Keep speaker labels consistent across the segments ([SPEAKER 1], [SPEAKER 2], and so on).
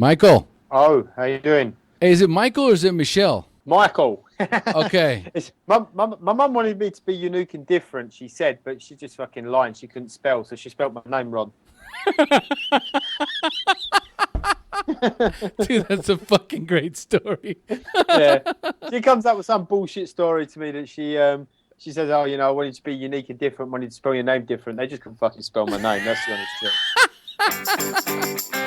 [SPEAKER 1] Michael.
[SPEAKER 2] Oh, how you doing?
[SPEAKER 1] Hey, is it Michael or is it Michelle?
[SPEAKER 2] Michael.
[SPEAKER 1] Okay.
[SPEAKER 2] My mum wanted me to be unique and different, she said, but she just fucking lied. She couldn't spell, so she spelled my name wrong.
[SPEAKER 1] Dude, that's a fucking great story.
[SPEAKER 2] Yeah. She comes up with some bullshit story to me that she says, oh, I wanted to be unique and different, wanted to spell your name different. They just couldn't fucking spell my name. That's the honest truth.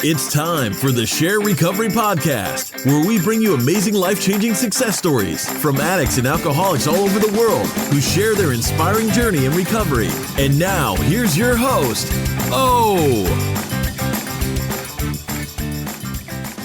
[SPEAKER 3] It's time for the Share Recovery Podcast, where we bring you amazing life-changing success stories from addicts and alcoholics all over the world who share their inspiring journey in recovery. And now, here's your host,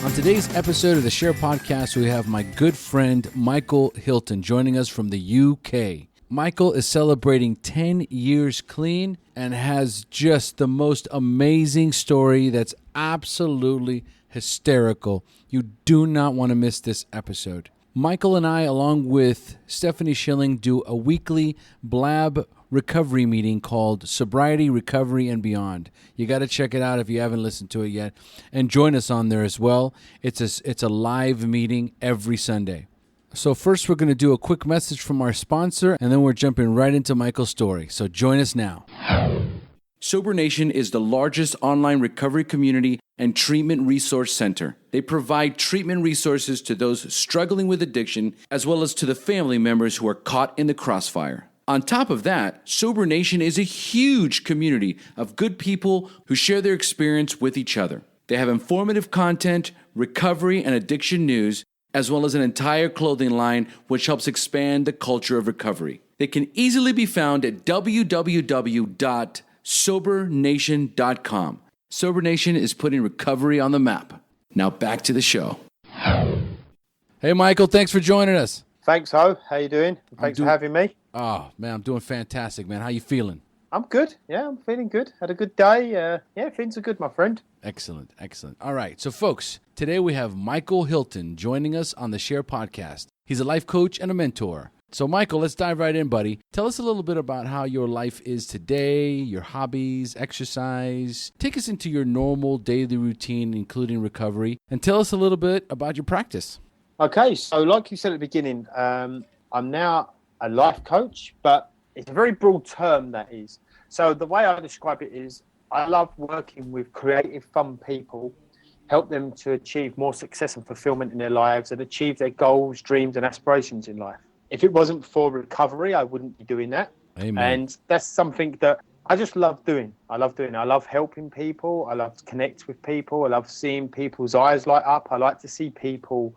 [SPEAKER 1] On today's episode of the Share Podcast, we have my good friend Michael Hilton joining us from the UK. Michael is celebrating 10 years clean and has just the most amazing story that's absolutely hysterical. You do not want to miss this episode. Michael and I, along with Stephanie Schilling, do a weekly Blab recovery meeting called Sobriety, Recovery, and Beyond. You got to check it out if you haven't listened to it yet, and join us on there as well. It's a live meeting every Sunday. So first, we're going to do a quick message from our sponsor, and then we're jumping right into Michael's story. So join us now. Sober Nation is the largest online recovery community and treatment resource center. They provide treatment resources to those struggling with addiction, as well as to the family members who are caught in the crossfire. On top of that, Sober Nation is a huge community of good people who share their experience with each other. They have informative content, recovery and addiction news, as well as an entire clothing line which helps expand the culture of recovery. They can easily be found at www.sobernation.com. Sober Nation is putting recovery on the map. Now back to the show. Hey, Michael, thanks for joining us.
[SPEAKER 2] Thanks, Ho. How you doing? Thanks for having me.
[SPEAKER 1] Oh, man, I'm doing fantastic, man. How you feeling?
[SPEAKER 2] I'm good. Yeah, I'm feeling good. Had a good day. Things are good, my friend.
[SPEAKER 1] Excellent, excellent. All right, so folks, today we have Michael Hilton joining us on the Share Podcast. He's a life coach and a mentor. So, Michael, let's dive right in, buddy. Tell us a little bit about how your life is today, your hobbies, exercise. Take us into your normal daily routine, including recovery, and tell us a little bit about your practice.
[SPEAKER 2] Okay, so like you said at the beginning, I'm now a life coach, but it's a very broad term, that is. So the way I describe it is I love working with creative, fun people, help them to achieve more success and fulfillment in their lives and achieve their goals, dreams, and aspirations in life. If it wasn't for recovery, I wouldn't be doing that.
[SPEAKER 1] Amen.
[SPEAKER 2] And that's something that I just love doing. I love helping people. I love to connect with people. I love seeing people's eyes light up. I like to see people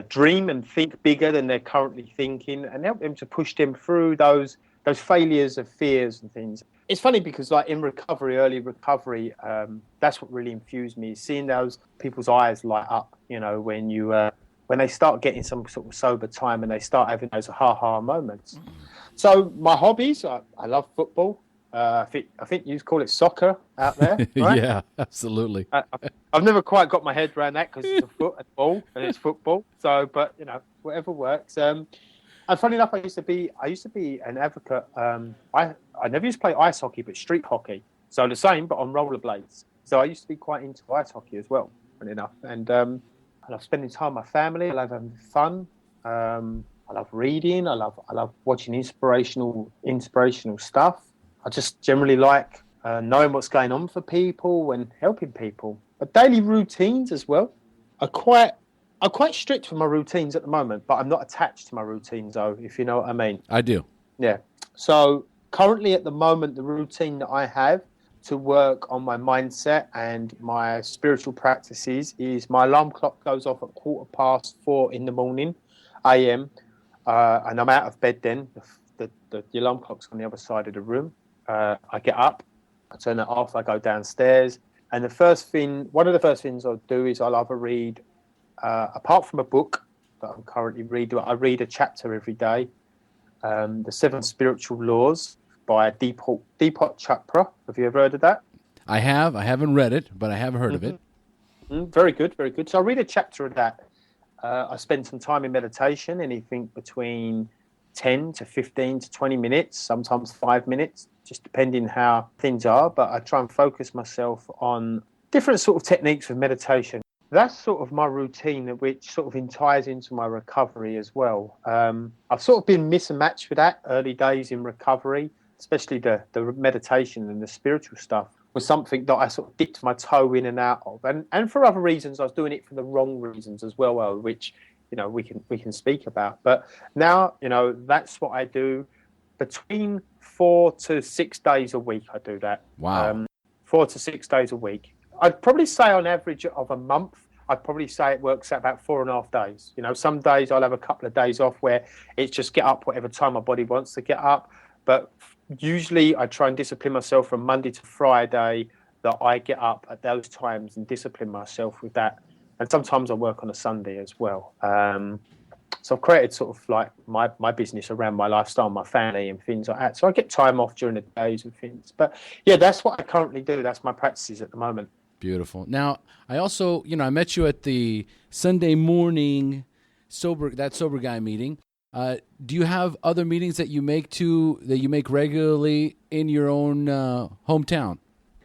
[SPEAKER 2] dream and think bigger than they're currently thinking and help them to push them through those failures of fears and things. It's funny because like in recovery, early recovery, that's what really infused me, seeing those people's eyes light up, when they start getting some sort of sober time and they start having those ha-ha moments. So my hobbies, I love football. I think you call it soccer out there, right?
[SPEAKER 1] Yeah, absolutely.
[SPEAKER 2] I've never quite got my head around that because it's a foot and ball and it's football. So, but whatever works. And funny enough, I used to be an advocate. I never used to play ice hockey, but street hockey. So the same, but on rollerblades. So I used to be quite into ice hockey as well, funny enough. And I love spending time with my family. I love having fun. I love reading. I love watching inspirational stuff. I just generally like knowing what's going on for people and helping people. But daily routines as well. I'm quite strict with my routines at the moment, but I'm not attached to my routines, though, if you know what I mean.
[SPEAKER 1] I do.
[SPEAKER 2] Yeah. So currently at the moment, the routine that I have to work on my mindset and my spiritual practices is my alarm clock goes off at 4:15 in the morning, a.m., and I'm out of bed then. The alarm clock's on the other side of the room. I get up, I turn it off, I go downstairs, and one of the first things I'll do is I'll either read, apart from a book that I'm currently reading, I read a chapter every day, The 7 Spiritual Laws by Deepak Chopra. Have you ever heard of that?
[SPEAKER 1] I have. I haven't read it, but I have heard of it.
[SPEAKER 2] Very good, very good. So I read a chapter of that. I spend some time in meditation, anything between 10 to 15 to 20 minutes, sometimes 5 minutes, just depending how things are. But I try and focus myself on different sort of techniques of meditation. that's sort of my routine, which sort of ties into my recovery as well. I've sort of been miss and match with that early days in recovery, especially the meditation and the spiritual stuff was something that I sort of dipped my toe in and out of, and for other reasons, I was doing it for the wrong reasons as well, which we can speak about. But now that's what I do between 4 to 6 days a week. I do that.
[SPEAKER 1] Wow.
[SPEAKER 2] 4 to 6 days a week. I'd probably say on average of a month, I'd probably say it works out about 4.5 days. Some days I'll have a couple of days off where it's just get up whatever time my body wants to get up. But usually I try and discipline myself from Monday to Friday that I get up at those times and discipline myself with that. And sometimes I work on a Sunday as well. So I've created sort of like my business around my lifestyle, my family and things like that. So I get time off during the days and things. But yeah, that's what I currently do. That's my practices at the moment.
[SPEAKER 1] Beautiful. Now, I also, I met you at the Sunday morning sober guy meeting. Do you have other meetings that you make regularly in your own hometown?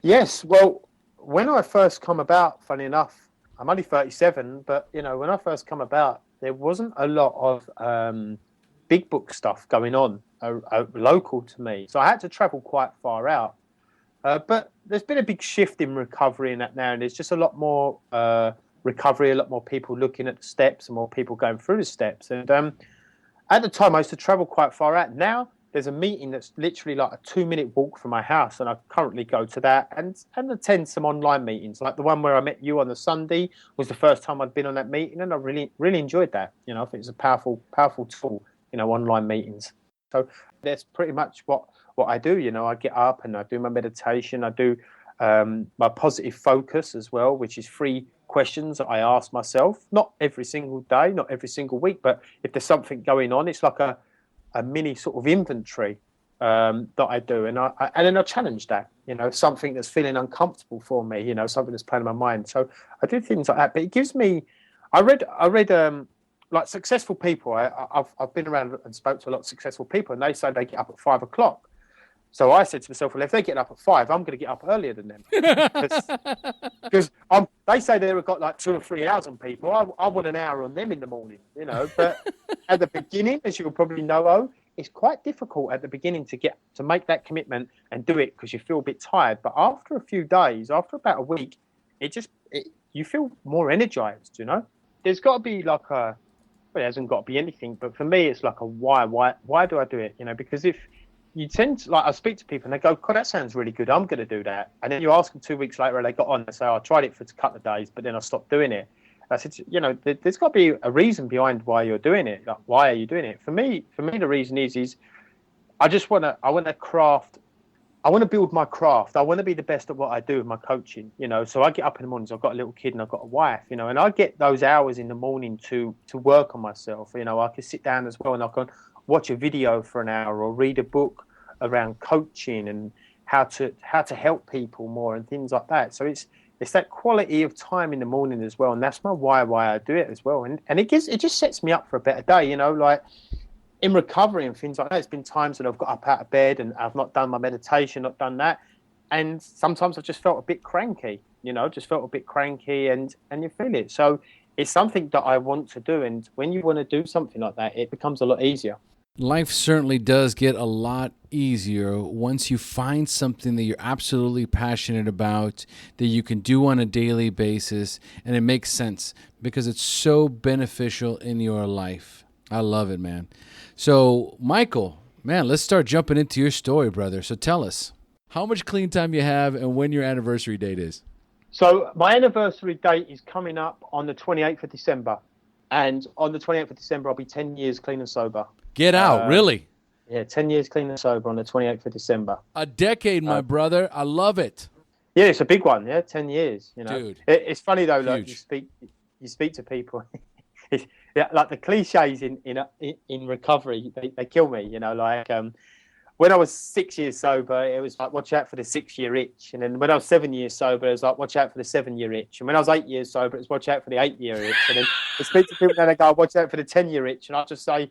[SPEAKER 1] Yes.
[SPEAKER 2] Well, when I first come about, funny enough, I'm only 37, but when I first come about, there wasn't a lot of big book stuff going on local to me. So I had to travel quite far out. But there's been a big shift in recovery in that now, and there's just a lot more recovery, a lot more people looking at the steps and more people going through the steps. And at the time, I used to travel quite far out. Now there's a meeting that's literally like a 2-minute walk from my house, and I currently go to that and attend some online meetings. Like the one where I met you on the Sunday was the first time I'd been on that meeting, and I really, really enjoyed that. I think it's a powerful tool, online meetings. So that's pretty much what I do. I get up and I do my meditation. I do my positive focus as well, which is 3 questions that I ask myself, not every single day, not every single week, but if there's something going on, it's like a mini sort of inventory that I do. And then I challenge that, something that's feeling uncomfortable for me, something that's playing in my mind. So I do things like that, but it gives me, I read like successful people. I've been around and spoke to a lot of successful people, and they say they get up at 5 o'clock. So I said to myself, well, if they get up at 5, I'm going to get up earlier than them. Because they say they've got like 2 or 3 hours on people. I want an hour on them in the morning, But at the beginning, as you'll probably know, it's quite difficult at the beginning to make that commitment and do it because you feel a bit tired. But after a few days, after about a week, you feel more energized, There's got to be like well, it hasn't got to be anything, but for me, it's like a why. Why do I do it? Because if you tend to, like, I speak to people and they go, God, that sounds really good. I'm going to do that. And then you ask them 2 weeks later and they got on and say, I tried it for a couple of days, but then I stopped doing it. I said, there's got to be a reason behind why you're doing it. Like, why are you doing it? For me, the reason is I want to craft. I want to build my craft. I want to be the best at what I do with my coaching, So I get up in the mornings. I've got a little kid and I've got a wife, and I get those hours in the morning to work on myself. I can sit down as well and I can watch a video for an hour or read a book around coaching and how to help people more and things like that. So it's that quality of time in the morning as well, and that's my why I do it as well. And it just sets me up for a better day. Like in recovery and things like that. It's been times that I've got up out of bed and I've not done my meditation, not done that, and sometimes I've just felt a bit cranky. And you feel it. So it's something that I want to do, and when you want to do something like that, it becomes a lot easier.
[SPEAKER 1] Life certainly does get a lot easier once you find something that you're absolutely passionate about, that you can do on a daily basis, and it makes sense because it's so beneficial in your life. I love it, man. So, Michael, man, let's start jumping into your story, brother. So tell us how much clean time you have and when your anniversary date is.
[SPEAKER 2] So my anniversary date is coming up on the 28th of December. And on the 28th of December, I'll be 10 years clean and sober.
[SPEAKER 1] Get out, really?
[SPEAKER 2] Yeah, 10 years clean and sober on the 28th of December.
[SPEAKER 1] A decade, my brother. I love it.
[SPEAKER 2] Yeah, it's a big one. Yeah, 10 years.
[SPEAKER 1] Dude,
[SPEAKER 2] it's funny though. Like you speak to people. Like the cliches in recovery, they kill me. When I was 6 years sober, it was like, watch out for the 6-year itch. And then when I was 7 years sober, it was like, watch out for the 7-year itch. And when I was 8 years sober, it was watch out for the 8-year itch. And then I speak to people and they go, watch out for the 10-year itch. And I just say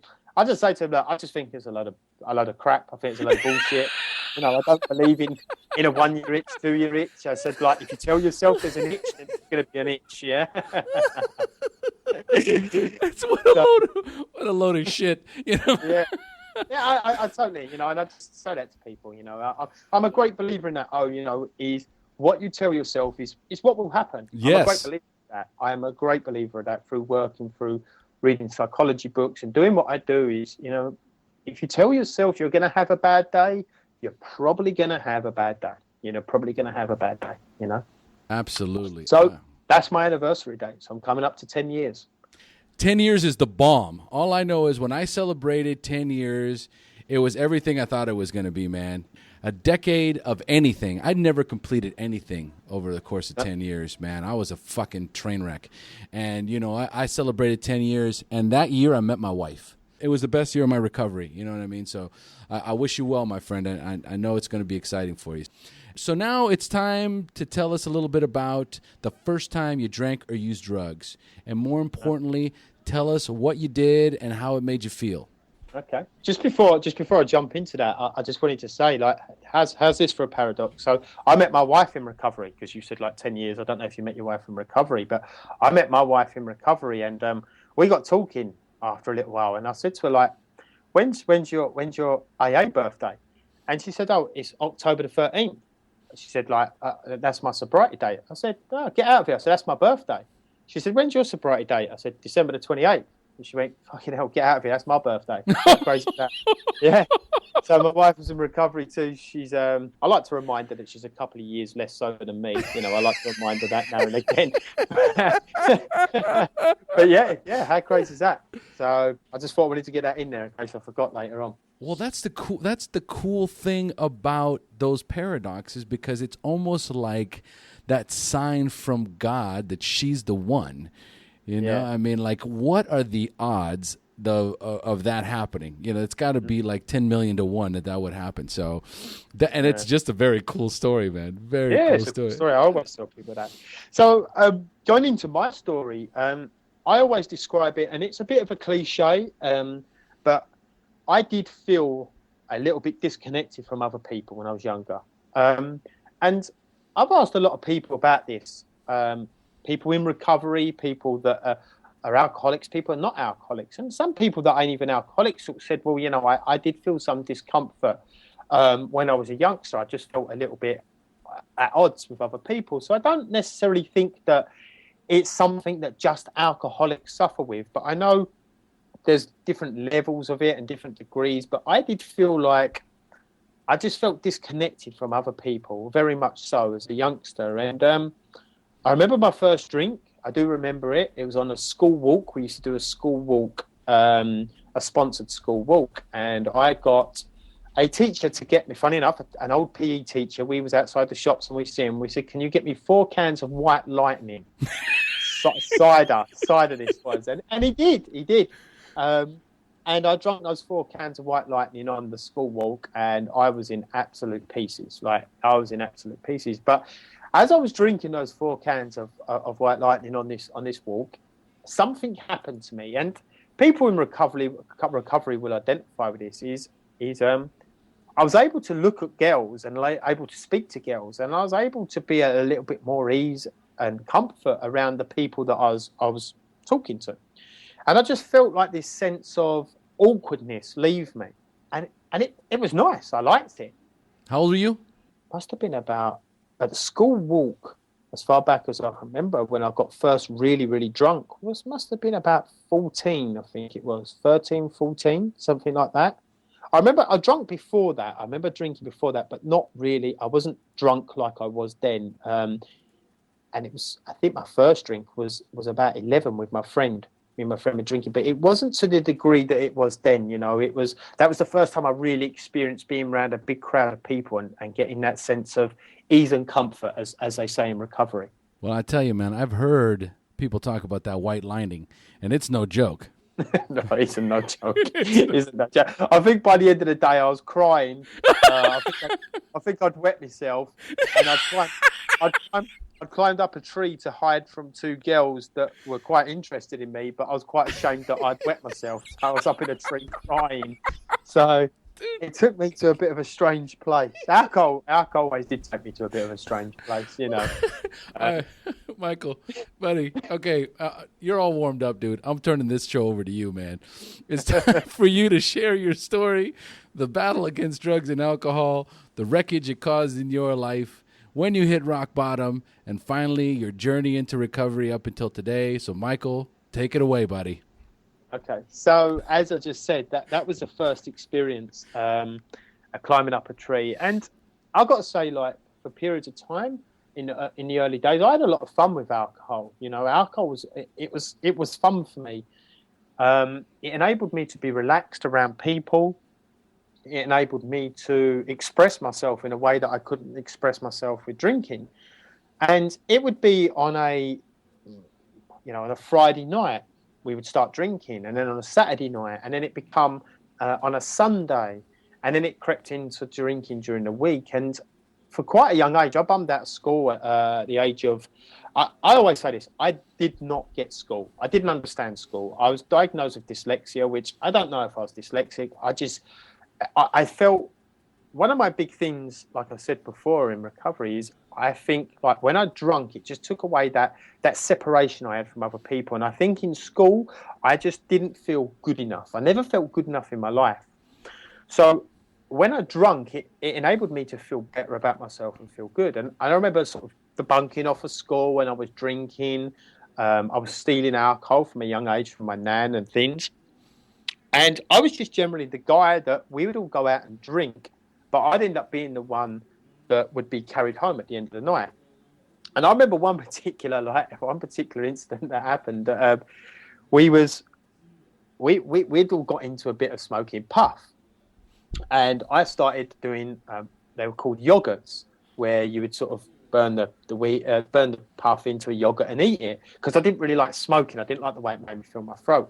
[SPEAKER 2] to them, look, I just think it's a lot of crap. I think it's a lot of bullshit. You know, I don't believe in a 1 year itch, 2 year itch. I said, like, if you tell yourself there's an itch, then it's going to be an itch. Yeah.
[SPEAKER 1] That's what a load of shit. You know.
[SPEAKER 2] Yeah. Yeah, I totally, you know, and I just say that to people, you know, I'm a great believer in that. Oh, you know, is what you tell yourself is what will happen.
[SPEAKER 1] Yes.
[SPEAKER 2] I'm a great believer in that. I am a great believer of that through working, through reading psychology books and doing what I do is, you know, if you tell yourself you're going to have a bad day, you're probably going to have a bad day. You know, probably going to have a bad day, you know.
[SPEAKER 1] Absolutely.
[SPEAKER 2] So that's my anniversary date. So I'm coming up to 10 years.
[SPEAKER 1] 10 years is the bomb. All I know is when I celebrated 10 years, it was everything I thought it was going to be, man. A decade of anything. I'd never completed anything over the course of 10 years, man. I was a fucking train wreck. And, you know, I celebrated 10 years, and that year I met my wife. It was the best year of my recovery, you know what I mean? So I wish you well, my friend. I know it's going to be exciting for you. So now it's time to tell us a little bit about the first time you drank or used drugs. And more importantly, tell us what you did and how it made you feel.
[SPEAKER 2] Okay. Just before I jump into that, I just wanted to say, like, how's this for a paradox? So I met my wife in recovery, because you said like 10 years. I don't know if you met your wife in recovery, but I met my wife in recovery, and we got talking after a little while, and I said to her, like, when's your AA birthday? And she said, oh, it's October the 13th. She said, like, that's my sobriety date. I said, oh, get out of here. I said, that's my birthday. She said, when's your sobriety date? I said, December the 28th. And she went, fucking hell, get out of here. That's my birthday. How crazy is that? Yeah. So my wife was in recovery too. She's, I like to remind her that she's a couple of years less sober than me. You know, I like to remind her that now and again. But yeah, how crazy is that? So I just thought I wanted to get that in there in case I forgot later on.
[SPEAKER 1] Well, that's the cool thing about those paradoxes, because it's almost like that sign from God that she's the one. You know, yeah. I mean, like, what are the odds of that happening? You know, it's got to be like 10 million to 1 that would happen. So, it's just a very cool story, man. Very cool story.
[SPEAKER 2] A story. I always tell people that. So, going into my story, I always describe it, and it's a bit of a cliche, but I did feel a little bit disconnected from other people when I was younger. And I've asked a lot of people about this. People in recovery, people that are alcoholics, people are not alcoholics. And some people that ain't even alcoholics sort of said, well, you know, I did feel some discomfort when I was a youngster. I just felt a little bit at odds with other people. So I don't necessarily think that it's something that just alcoholics suffer with. But I know there's different levels of it and different degrees. But I did feel like I just felt disconnected from other people, very much so as a youngster. And I remember my first drink. I do remember it. It was on a school walk. We used to do a school walk, a sponsored school walk. And I got a teacher to get me, funny enough, an old PE teacher. We was outside the shops and we see him. We said, can you get me 4 cans of White Lightning? cider this was. And he did. And I drank those 4 cans of White Lightning on the school walk, and I was in absolute pieces. But as I was drinking those 4 cans of White Lightning on this walk, something happened to me. And people in recovery will identify with this. I was able to look at girls and able to speak to girls, and I was able to be a little bit more ease and comfort around the people that I was talking to. And I just felt like this sense of awkwardness leave me. And it was nice. I liked it.
[SPEAKER 1] How old were you?
[SPEAKER 2] Must have been about, at the school walk, as far back as I can remember, when I got first really, really drunk, must have been about 14, I think it was. 13, 14, something like that. I remember I drank before that. I remember drinking before that, but not really. I wasn't drunk like I was then. And it was, I think my first drink was about 11 with my friend. Me and my friend were drinking, but it wasn't to the degree that it was then. You know, that was the first time I really experienced being around a big crowd of people and getting that sense of ease and comfort, as they say in recovery.
[SPEAKER 1] Well, I tell you, man, I've heard people talk about that white lining, and it's no joke.
[SPEAKER 2] No, it's no joke. Isn't that joke? I think by the end of the day, I was crying. I think I'd wet myself, and I climbed up a tree to hide from 2 girls that were quite interested in me, but I was quite ashamed that I'd wet myself. So I was up in a tree crying. So it took me to a bit of a strange place. Alcohol always did take me to a bit of a strange place, you know.
[SPEAKER 1] Michael, buddy, okay, you're all warmed up, dude. I'm turning this show over to you, man. It's time for you to share your story, the battle against drugs and alcohol, the wreckage it caused in your life, when you hit rock bottom, and finally your journey into recovery up until today. So, Michael, take it away, buddy.
[SPEAKER 2] Okay, so as I just said, that was the first experience, climbing up a tree, and I've got to say, like, for periods of time in the early days, I had a lot of fun with alcohol. You know, alcohol was fun for me. It enabled me to be relaxed around people. It enabled me to express myself in a way that I couldn't express myself with drinking, and it would be on a Friday night. We would start drinking, and then on a Saturday night, and then it become on a Sunday, and then it crept into drinking during the week. And for quite a young age, I bummed out of school at the age of, I always say this, I did not get school. I didn't understand school. I was diagnosed with dyslexia, which I don't know if I was dyslexic. I felt one of my big things, like I said before, in recovery is I think, like, when I drunk, it just took away that separation I had from other people. And I think in school, I just didn't feel good enough. I never felt good enough in my life. So when I drunk, it enabled me to feel better about myself and feel good. And I remember sort of the bunking off of school when I was drinking. I was stealing alcohol from a young age from my nan and things. And I was just generally the guy that we would all go out and drink, but I'd end up being the one that would be carried home at the end of the night. And I remember one particular incident that happened. We'd all got into a bit of smoking puff, and I started doing. They were called yogurts, where you would sort of burn the puff into a yogurt and eat it, because I didn't really like smoking. I didn't like the way it made me feel my throat.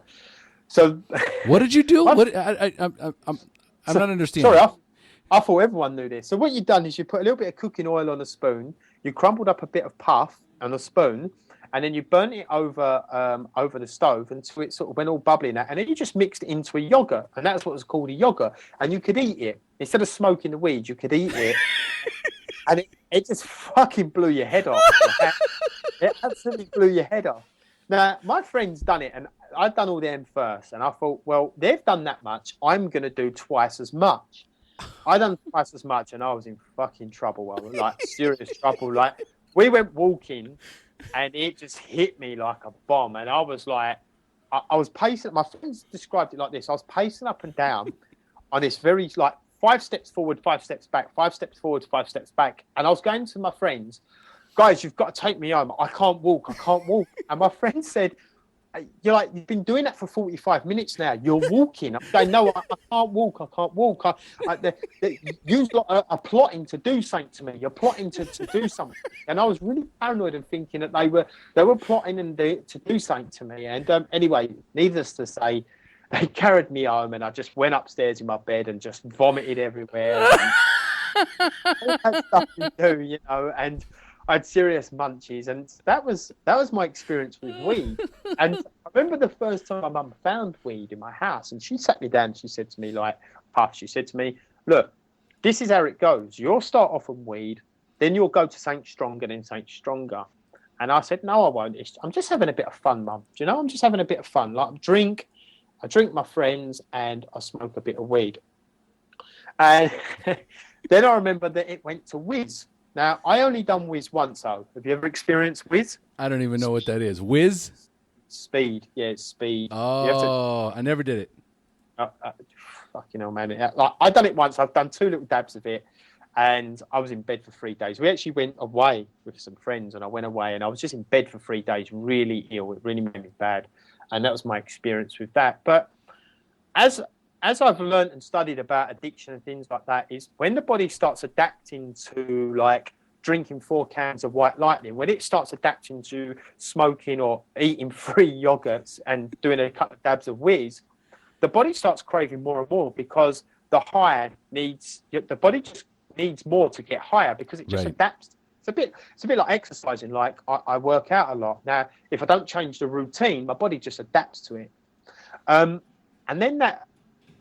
[SPEAKER 2] So,
[SPEAKER 1] what did you do? I'm not understanding.
[SPEAKER 2] Sorry, I thought everyone knew this. So what you've done is you put a little bit of cooking oil on a spoon, you crumbled up a bit of puff on a spoon, and then you burnt it over the stove until it sort of went all bubbly in that, and then you just mixed it into a yogurt, and that's what was called a yogurt. And you could eat it. Instead of smoking the weed, you could eat it. And it just fucking blew your head off. It absolutely blew your head off. Now, my friend's done it, and I'd done all them first, and I thought, well, they've done that much, I'm going to do twice as much. I done twice as much, and I was in fucking trouble. I was like serious trouble. Like, we went walking, and it just hit me like a bomb. And I was like, I was pacing. My friends described it like this: I was pacing up and down on this very, like, 5 steps forward, 5 steps back, 5 steps forward, 5 steps back. And I was going to my friends, guys, you've got to take me home. I can't walk. And my friend said, you've been doing that for 45 minutes now. You're walking. I'm going, no, I can't walk. You lot are plotting to do something to me. You're plotting to do something. And I was really paranoid and thinking that they were plotting to do something to me. And anyway, needless to say, they carried me home, and I just went upstairs in my bed and just vomited everywhere. All that stuff you do, you know, and I had serious munchies, and that was my experience with weed. And I remember the first time my mum found weed in my house, and she sat me down and she said to me, like, Puff, she said to me, look, this is how it goes. You'll start off on weed, then you'll go to something stronger, then something stronger. And I said, no, I won't. I'm just having a bit of fun, Mum. Do you know, I'm just having a bit of fun. Like, I drink my friends, and I smoke a bit of weed. And then I remember that it went to whiz. Now, I only done whiz once, though. Have you ever experienced whiz? I
[SPEAKER 1] don't even know what that is. Whiz?
[SPEAKER 2] Speed. Yeah, it's speed.
[SPEAKER 1] Oh, I never did it.
[SPEAKER 2] Fucking hell, man. I've done it once. I've done 2 little dabs of it, and I was in bed for 3 days. We actually went away with some friends, and I went away, and I was just in bed for 3 days, really ill. It really made me bad, and that was my experience with that. But as I've learned and studied about addiction and things like that, is when the body starts adapting to, like, drinking 4 cans of White Lightning, when it starts adapting to smoking or eating 3 yogurts and doing a couple of dabs of whiz, the body starts craving more and more, because the body just needs more to get higher, because it just adapts. It's a bit like exercising. Like, I work out a lot. Now, if I don't change the routine, my body just adapts to it. And then that,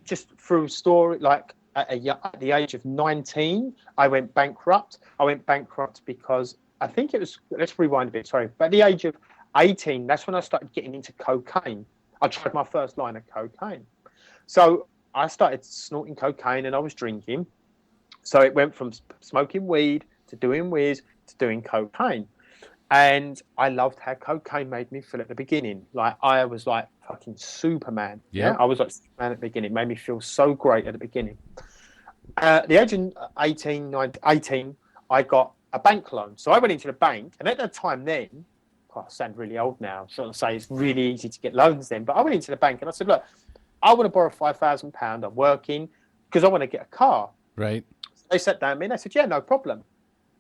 [SPEAKER 2] just through story, like at the age of 19, I went bankrupt. I went bankrupt because I think it was, let's rewind a bit, sorry. But at the age of 18, that's when I started getting into cocaine. I tried my first line of cocaine. So I started snorting cocaine and I was drinking. So it went from smoking weed to doing whiz to doing cocaine. And I loved how cocaine made me feel at the beginning. Like I was like fucking Superman.
[SPEAKER 1] Yeah.
[SPEAKER 2] I was like Superman at the beginning. It made me feel so great at the beginning. At the age of 18, I got a bank loan. So I went into the bank, and at that time then, I sound really old now, sort of say it's really easy to get loans then, but I went into the bank and I said, look, I want to borrow £5,000. I'm working because I want to get a car.
[SPEAKER 1] Right.
[SPEAKER 2] They sat down with me and they said, yeah, no problem.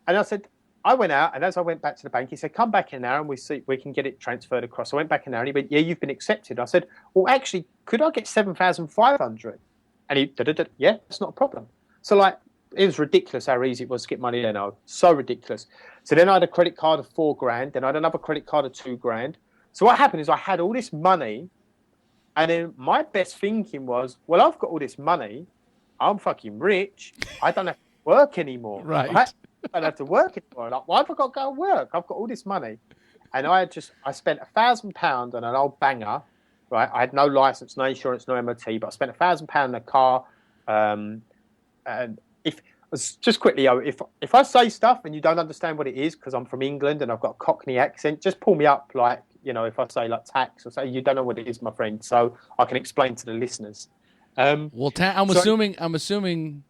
[SPEAKER 2] And I said, I went out, and as I went back to the bank, he said, come back in there and we can get it transferred across. I went back in there and he went, yeah, you've been accepted. I said, well, actually, could I get 7,500? And he, yeah, that's not a problem. So like, it was ridiculous how easy it was to get money then. So ridiculous. So then I had a credit card of £4,000. Then I had another credit card of £2,000. So what happened is I had all this money, and then my best thinking was, well, I've got all this money. I'm fucking rich. I don't have to work anymore.
[SPEAKER 1] Right.
[SPEAKER 2] I don't have to work anymore. Like, why have I got to go work? I've got all this money. And I spent £1,000 on an old banger, right? I had no license, no insurance, no MOT, but I spent £1,000 on a car. And if I say stuff and you don't understand what it is because I'm from England and I've got a Cockney accent, just pull me up. Like, you know, if I say like tax or say you don't know what it is, my friend, so I can explain to the listeners.
[SPEAKER 1] I'm assuming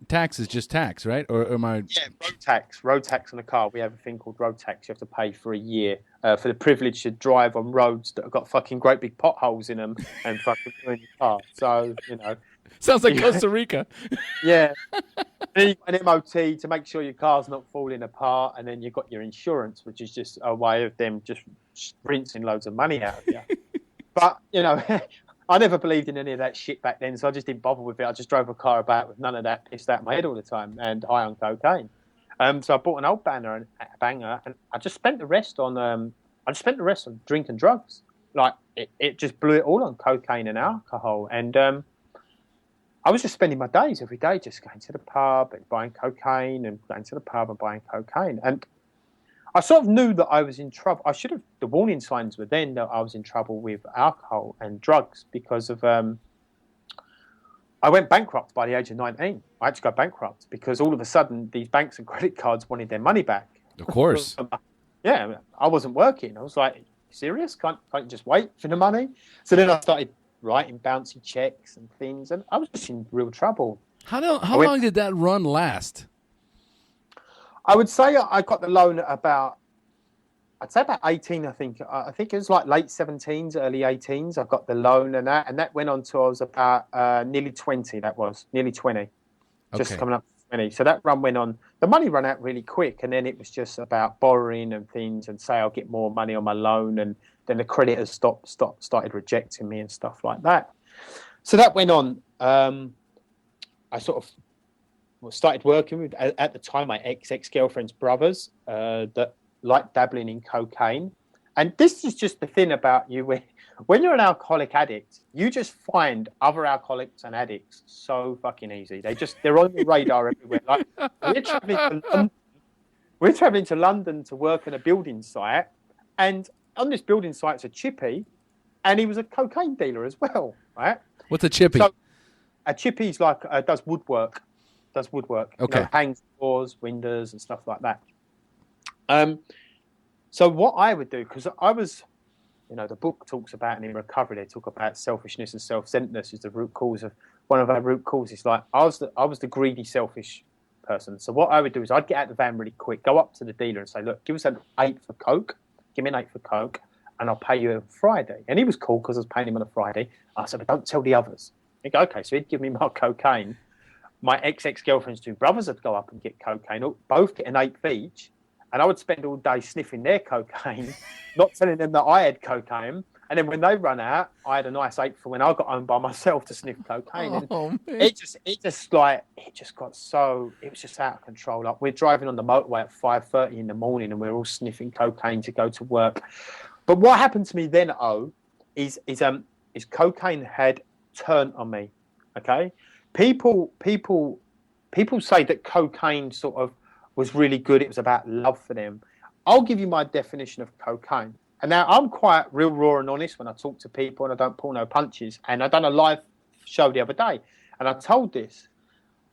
[SPEAKER 1] tax is just tax, right? Or am I?
[SPEAKER 2] Yeah, road tax on a car. We have a thing called road tax. You have to pay for a year for the privilege to drive on roads that have got fucking great big potholes in them and fucking ruin your car. So, you know.
[SPEAKER 1] Sounds like Costa Rica.
[SPEAKER 2] Yeah. Then you've got an MOT to make sure your car's not falling apart, and then you've got your insurance, which is just a way of them just rinsing loads of money out of you. But, you know, I never believed in any of that shit back then, so I just didn't bother with it. I just drove a car about with none of that pissed out of my head all the time and high on cocaine. So I bought an old banger, and I just spent the rest on drink and drugs. Like it just blew it all on cocaine and alcohol. And I was just spending my days every day just going to the pub and buying cocaine and going to the pub and buying cocaine. And I sort of knew that I was in trouble. The warning signs were then that I was in trouble with alcohol and drugs because of, I went bankrupt by the age of 19. I had to go bankrupt because all of a sudden these banks and credit cards wanted their money back.
[SPEAKER 1] Of course.
[SPEAKER 2] Yeah, I wasn't working. I was like, serious? Can't you just wait for the money? So then I started writing bouncy checks and things, and I was just in real trouble.
[SPEAKER 1] How long did that run last?
[SPEAKER 2] I would say I got the loan at about 18. I think it was like late 17s, early 18s. I got the loan, and that went on till I was about nearly 20. That was nearly 20, just coming up to 20. So that run went on. The money ran out really quick, and then it was just about borrowing and things, and say I'll get more money on my loan, and then the creditors started rejecting me and stuff like that. So that went on. I sort of started working with, at the time, my ex-girlfriend's brothers that liked dabbling in cocaine. And this is just the thing about you. When you're an alcoholic addict, you just find other alcoholics and addicts so fucking easy. They're on your radar everywhere. Like, we're traveling to London to work on a building site, and on this building site's a chippy, and he was a cocaine dealer as well, right?
[SPEAKER 1] What's a chippy?
[SPEAKER 2] So, a chippy's like does woodwork. Okay. You know, hangs doors, windows, and stuff like that. So what I would do, because I was, you know, the book talks about, and in recovery they talk about selfishness and self-centeredness is the root cause of, one of our root causes. Like I was the greedy, selfish person. So what I would do is I'd get out of the van really quick, go up to the dealer and say, look, give us an 8 for Coke. Give me an 8 for Coke, and I'll pay you on Friday. And he was cool because I was paying him on a Friday. I said, but don't tell the others. He'd go, okay. So he'd give me my cocaine. My ex-girlfriend's 2 brothers would go up and get cocaine, both get an 8 each. And I would spend all day sniffing their cocaine, not telling them that I had cocaine. And then when they run out, I had a nice 8 for when I got home by myself to sniff cocaine. And it just got so, it was just out of control. Like we're driving on the motorway at 5:30 in the morning and we're all sniffing cocaine to go to work. But what happened to me then, is cocaine had turned on me. Okay. people say that cocaine sort of was really good. It was about love for them. I'll give you my definition of cocaine. And now I'm quite real raw and honest when I talk to people, and I don't pull no punches. And I done a live show the other day, and I told this.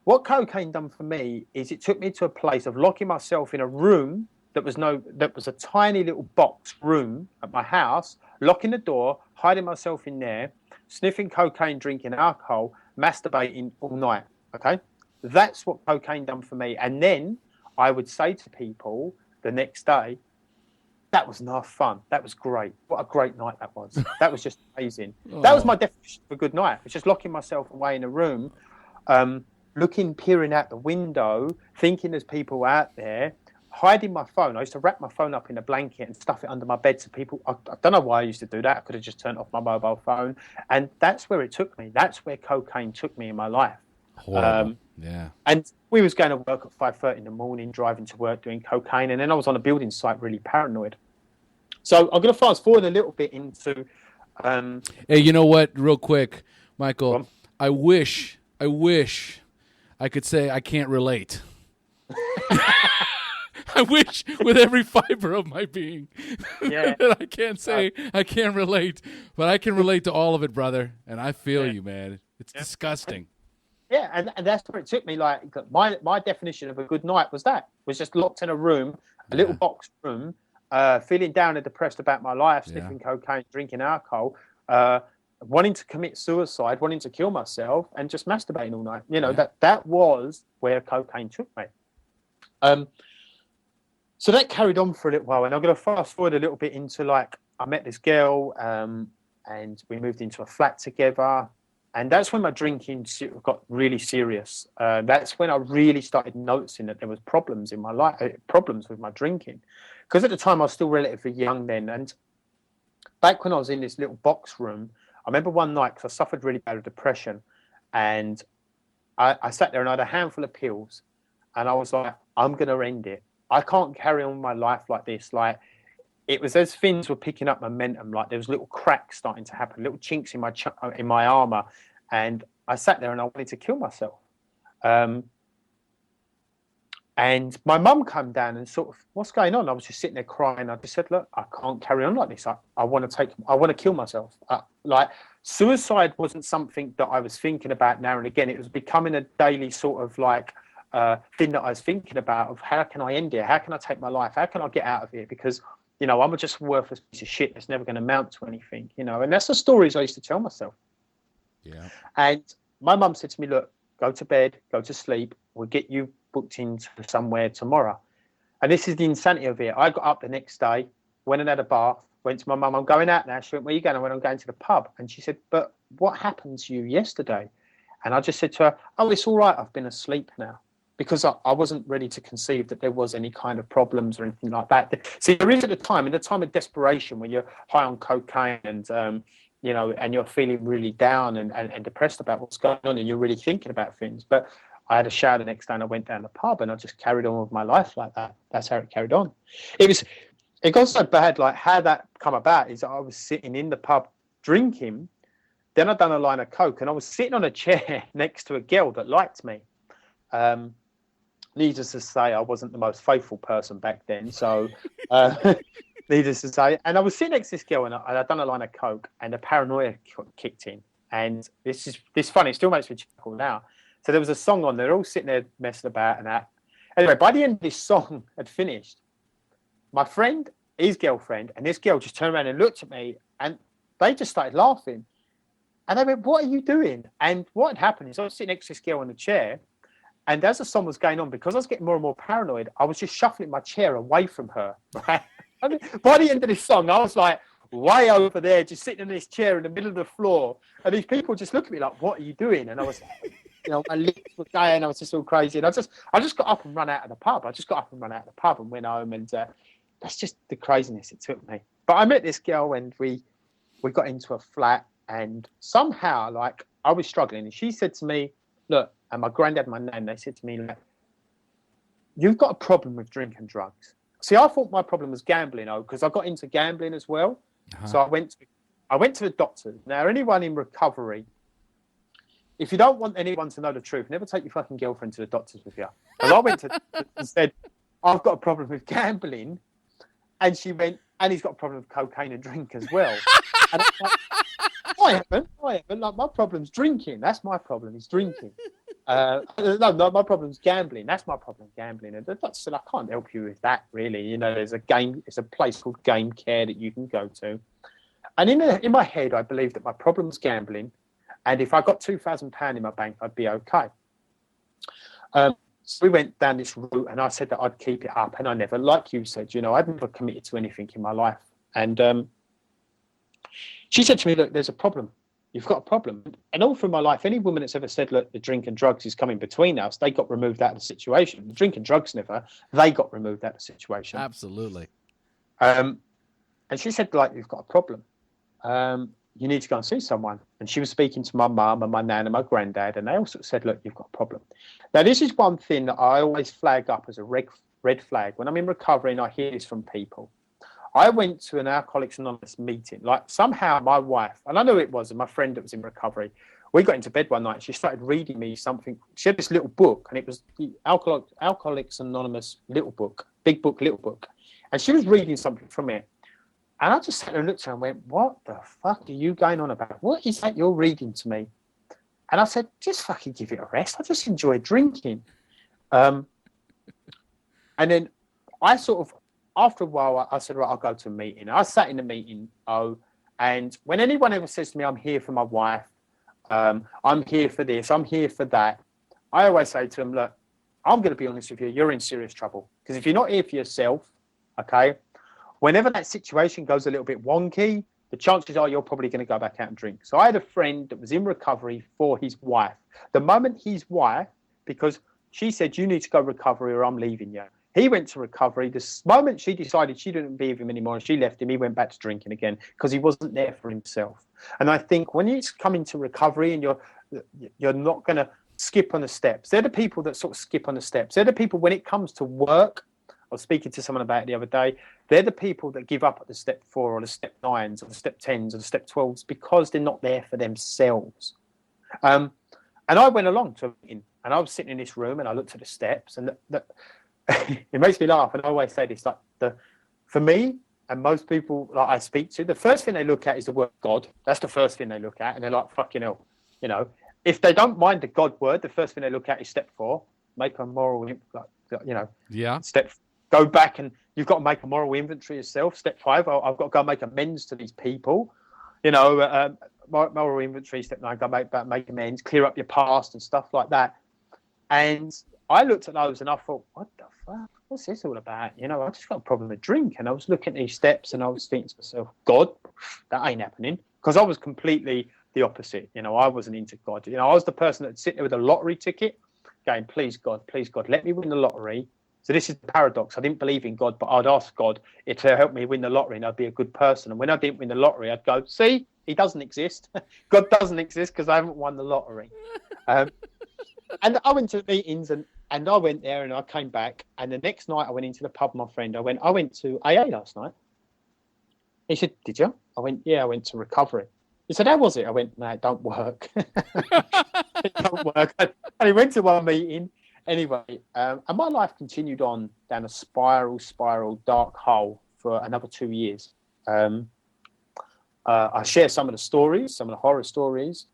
[SPEAKER 2] What cocaine done for me is it took me to a place of locking myself in a room that was a tiny little box room at my house, locking the door, hiding myself in there, sniffing cocaine, drinking alcohol, masturbating all night. Okay, that's what cocaine done for me. And then I would say to people the next day, that was enough fun. That was great. What a great night that was. That was just amazing. That was my definition of a good night. It was just locking myself away in a room, peering out the window, thinking there's people out there, hiding my phone. I used to wrap my phone up in a blanket and stuff it under my bed so people... I don't know why I used to do that. I could have just turned off my mobile phone. And that's where it took me. That's where cocaine took me in my life.
[SPEAKER 1] Horrible. Yeah.
[SPEAKER 2] And we was going to work at 5:30 in the morning, driving to work, doing cocaine. And then I was on a building site, really paranoid. So I'm going to fast forward a little bit into...
[SPEAKER 1] Hey, you know what? Real quick, Michael, I wish I could say I can't relate. I wish with every fiber of my being that I can't say I can't relate, but I can relate to all of it, brother. And I feel you, man. It's disgusting.
[SPEAKER 2] Yeah, and that's where it took me. Like my definition of a good night was just locked in a room, a little box room, feeling down and depressed about my life, sniffing cocaine, drinking alcohol, wanting to commit suicide, wanting to kill myself, and just masturbating all night. You know, that was where cocaine took me. So that carried on for a little while, and I'm going to fast forward a little bit into like I met this girl, and we moved into a flat together, and that's when my drinking got really serious. That's when I really started noticing that there was problems in my life, problems with my drinking, because at the time I was still relatively young then, and back when I was in this little box room, I remember one night because I suffered really bad depression, and I sat there and I had a handful of pills, and I was like, I'm going to end it. I can't carry on my life like this. Like, it was as things were picking up momentum, like there was little cracks starting to happen, little chinks in my armor, and I sat there and I wanted to kill myself. And my mum came down and sort of, what's going on? I was just sitting there crying. I just said, look, I can't carry on like this. I want to kill myself. Like, suicide wasn't something that I was thinking about now and again. It was becoming a daily sort of like thing that I was thinking about of how can I end it? How can I take my life? How can I get out of here? Because, you know, I'm just a worthless piece of shit that's never going to amount to anything, you know. And that's the stories I used to tell myself. Yeah. And my mum said to me, look, go to bed, go to sleep. We'll get you booked into somewhere tomorrow. And this is the insanity of it. I got up the next day, went and had a bath, went to my mum, I'm going out now. She went, where are you going? I went, I'm going to the pub. And she said, but what happened to you yesterday? And I just said to her, oh, it's all right. I've been asleep now. Because I wasn't ready to conceive that there was any kind of problems or anything like that. See, there is at the time, in the time of desperation, when you're high on cocaine and, you know, and you're feeling really down and depressed about what's going on and you're really thinking about things. But I had a shower the next day and I went down the pub and I just carried on with my life like that. That's how it carried on. It got so bad, like how that come about is I was sitting in the pub drinking. Then I'd done a line of coke and I was sitting on a chair next to a girl that liked me. Needless to say, I wasn't the most faithful person back then. So, needless to say, and I was sitting next to this girl, and I'd done a line of coke, and the paranoia kicked in. And this funny; it still makes me chuckle now. So there was a song on. They're all sitting there messing about and that. Anyway, by the end of this song had finished, my friend, his girlfriend, and this girl just turned around and looked at me, and they just started laughing. And they went, "What are you doing?" And what had happened is I was sitting next to this girl on the chair. And as the song was going on, because I was getting more and more paranoid, I was just shuffling my chair away from her. Right? And by the end of this song, I was like way over there, just sitting in this chair in the middle of the floor. And these people just look at me like, what are you doing? And I was, you know, my lips were going, I was just all crazy. And I just got up and ran out of the pub. And went home. And that's just the craziness it took me. But I met this girl and we got into a flat. And somehow, like, I was struggling. And she said to me, look, and my granddad, my nan, they said to me, like, you've got a problem with drink and drugs. See, I thought my problem was gambling, because I got into gambling as well. So I went to the doctor. Now, anyone in recovery, if you don't want anyone to know the truth, never take your fucking girlfriend to the doctors with you. And I went to and said, I've got a problem with gambling. And she went, and he's got a problem with cocaine and drink as well. And I'm like, I haven't. Like, my problem's drinking. That's my problem. Is drinking. No, my problem's gambling. That's my problem, gambling. And the doctor said, I can't help you with that, really. You know, there's a place called Game Care that you can go to. And in my head, I believed that my problem's gambling. And if I got £2,000 in my bank, I'd be okay. So we went down this route, and I said that I'd keep it up. And I never, like you said, you know, I'd never committed to anything in my life. And she said to me, look, there's a problem. You've got a problem. And all through my life, any woman that's ever said, look, the drink and drugs is coming between us, they got removed out of the situation. The drink and drugs never. They got removed out of the situation.
[SPEAKER 1] Absolutely.
[SPEAKER 2] And she said, like, you've got a problem. You need to go and see someone. And she was speaking to my mum and my nan and my granddad, and they also said, look, you've got a problem. Now, this is one thing that I always flag up as a red flag. When I'm in recovery and I hear this from people, I went to an Alcoholics Anonymous meeting. Like, somehow my wife, and I know it was, and my friend that was in recovery, we got into bed one night and she started reading me something. She had this little book, and it was the Alcoholics Anonymous little book, big book, little book. And she was reading something from it. And I just sat there and looked at her and went, what the fuck are you going on about? What is that you're reading to me? And I said, just fucking give it a rest. I just enjoy drinking. And then I sort of, after a while, I said, right, I'll go to a meeting. I sat in the meeting, and when anyone ever says to me, I'm here for my wife, I'm here for this, I'm here for that, I always say to them, look, I'm going to be honest with you, you're in serious trouble. Because if you're not here for yourself, okay, whenever that situation goes a little bit wonky, the chances are you're probably going to go back out and drink. So I had a friend that was in recovery for his wife. The moment his wife, because she said, you need to go recovery or I'm leaving you. He went to recovery. The moment she decided she didn't be with him anymore and she left him, he went back to drinking again because he wasn't there for himself. And I think when it's coming to recovery and you're not going to skip on the steps, they're the people that sort of skip on the steps. They're the people when it comes to work. I was speaking to someone about it the other day. They're the people that give up at the step 4 or the step 9s or the step 10s or the step 12s because they're not there for themselves. And I went along to a meeting and I was sitting in this room and I looked at the steps and it makes me laugh. And I always say this, like for me and most people that I speak to, the first thing they look at is the word God. That's the first thing they look at. And they're like, fucking hell. You know, if they don't mind the God word, the first thing they look at is step 4, make a moral, step, go back and you've got to make a moral inventory yourself. Step 5, I've got to go make amends to these people. You know, moral inventory. Step 9, go make amends, clear up your past and stuff like that. And I looked at those and I thought, what the fuck? What's this all about? You know, I just got a problem with drink. And I was looking at these steps and I was thinking to myself, God, that ain't happening. Because I was completely the opposite. You know, I wasn't into God. You know, I was the person that'd sit there with a lottery ticket going, please God, let me win the lottery. So this is the paradox. I didn't believe in God, but I'd ask God to help me win the lottery and I'd be a good person. And when I didn't win the lottery, I'd go, see, he doesn't exist. God doesn't exist because I haven't won the lottery. And I went to meetings and I went there and I came back. And the next night I went into the pub with my friend. I went to AA last night. He said, did you? I went, yeah, I went to recovery. He said, how was it? I went, no, it don't work. It don't work. And he went to one meeting. Anyway, and my life continued on down a spiral, dark hole for another 2 years. I share some of the stories, some of the horror stories,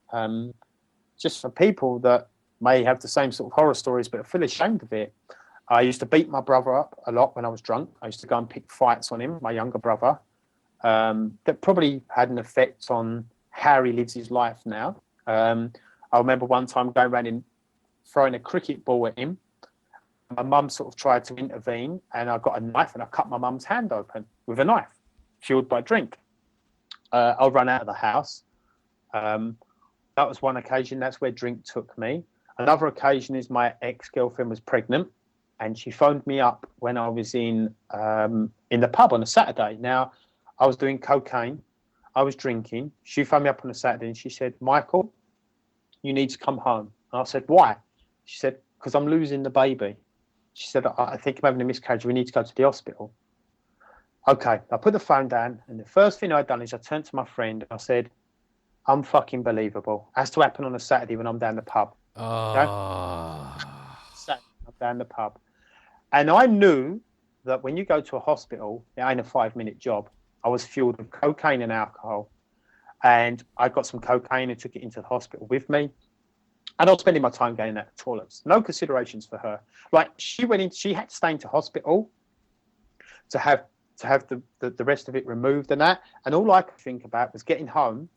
[SPEAKER 2] just for people that may have the same sort of horror stories but feel ashamed of it. I used to beat my brother up a lot when I was drunk. I used to go and pick fights on him, my younger brother, that probably had an effect on how he lives his life now. I remember one time going around and throwing a cricket ball at him. My mum sort of tried to intervene and I got a knife and I cut my mum's hand open with a knife, fueled by drink. I ran out of the house. That was one occasion. That's where drink took me. Another occasion is my ex-girlfriend was pregnant and she phoned me up when I was in the pub on a Saturday. Now, I was doing cocaine. I was drinking. She phoned me up on a Saturday and she said, Michael, you need to come home. And I said, why? She said, because I'm losing the baby. She said, I think I'm having a miscarriage. We need to go to the hospital. Okay, I put the phone down. And the first thing I'd done is I turned to my friend and I said, unfucking believable. Has to happen on a Saturday when I'm down the pub.
[SPEAKER 1] Oh.
[SPEAKER 2] Saturday, I'm down the pub. And I knew that when you go to a hospital, it ain't a 5-minute job. I was fueled with cocaine and alcohol. And I got some cocaine and took it into the hospital with me. And I was spending my time going at the toilets. No considerations for her. Like, she had to stay into hospital to have the rest of it removed and that. And all I could think about was getting home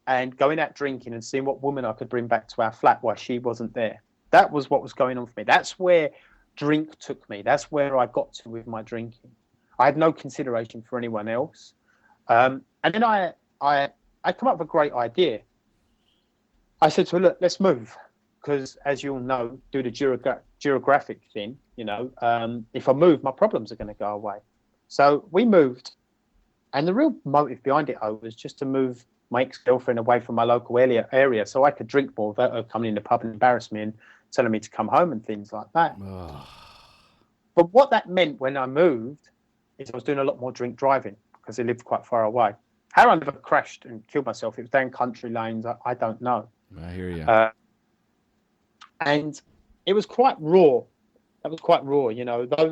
[SPEAKER 2] and going out drinking and seeing what woman I could bring back to our flat while she wasn't there. That was what was going on for me. That's where drink took me. That's where I got to with my drinking. I had no consideration for anyone else. And then I come up with a great idea. I said to her, look, let's move. Because as you all know, do the geographic thing, if I move, my problems are going to go away. So we moved. And the real motive behind it was just to move my ex-girlfriend away from my local area so I could drink more without her coming in the pub and embarrass me and telling me to come home and things like that. But what that meant when I moved is I was doing a lot more drink driving because I lived quite far away. How I never crashed and killed myself, it was down country lanes, I don't know.
[SPEAKER 1] I hear you.
[SPEAKER 2] And it was quite raw. That was quite raw,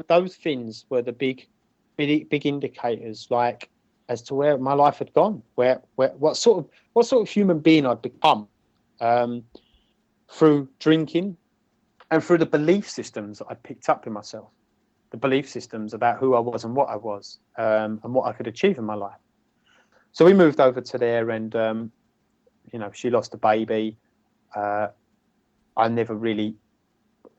[SPEAKER 2] Those things were the big indicators, like as to where my life had gone, what sort of human being I'd become through drinking and through the belief systems that I picked up in myself, the belief systems about who I was and what I was, and what I could achieve in my life. So we moved over to there, and she lost a baby. I never really.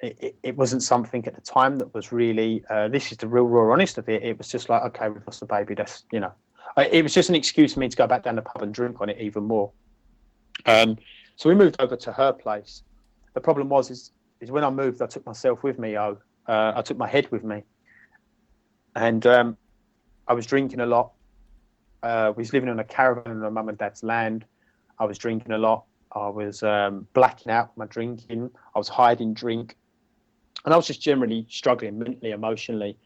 [SPEAKER 2] It wasn't something at the time that was really. This is the real raw honest of it. It was just like, okay, we've lost a baby. That's It was just an excuse for me to go back down the pub and drink on it even more. So we moved over to her place. The problem is when I moved, I took myself with me. I took my head with me, and I was drinking a lot. We was living on a caravan on my mum and dad's land. I was drinking a lot. I was blacking out my drinking. I was hiding drink. And I was just generally struggling mentally, emotionally.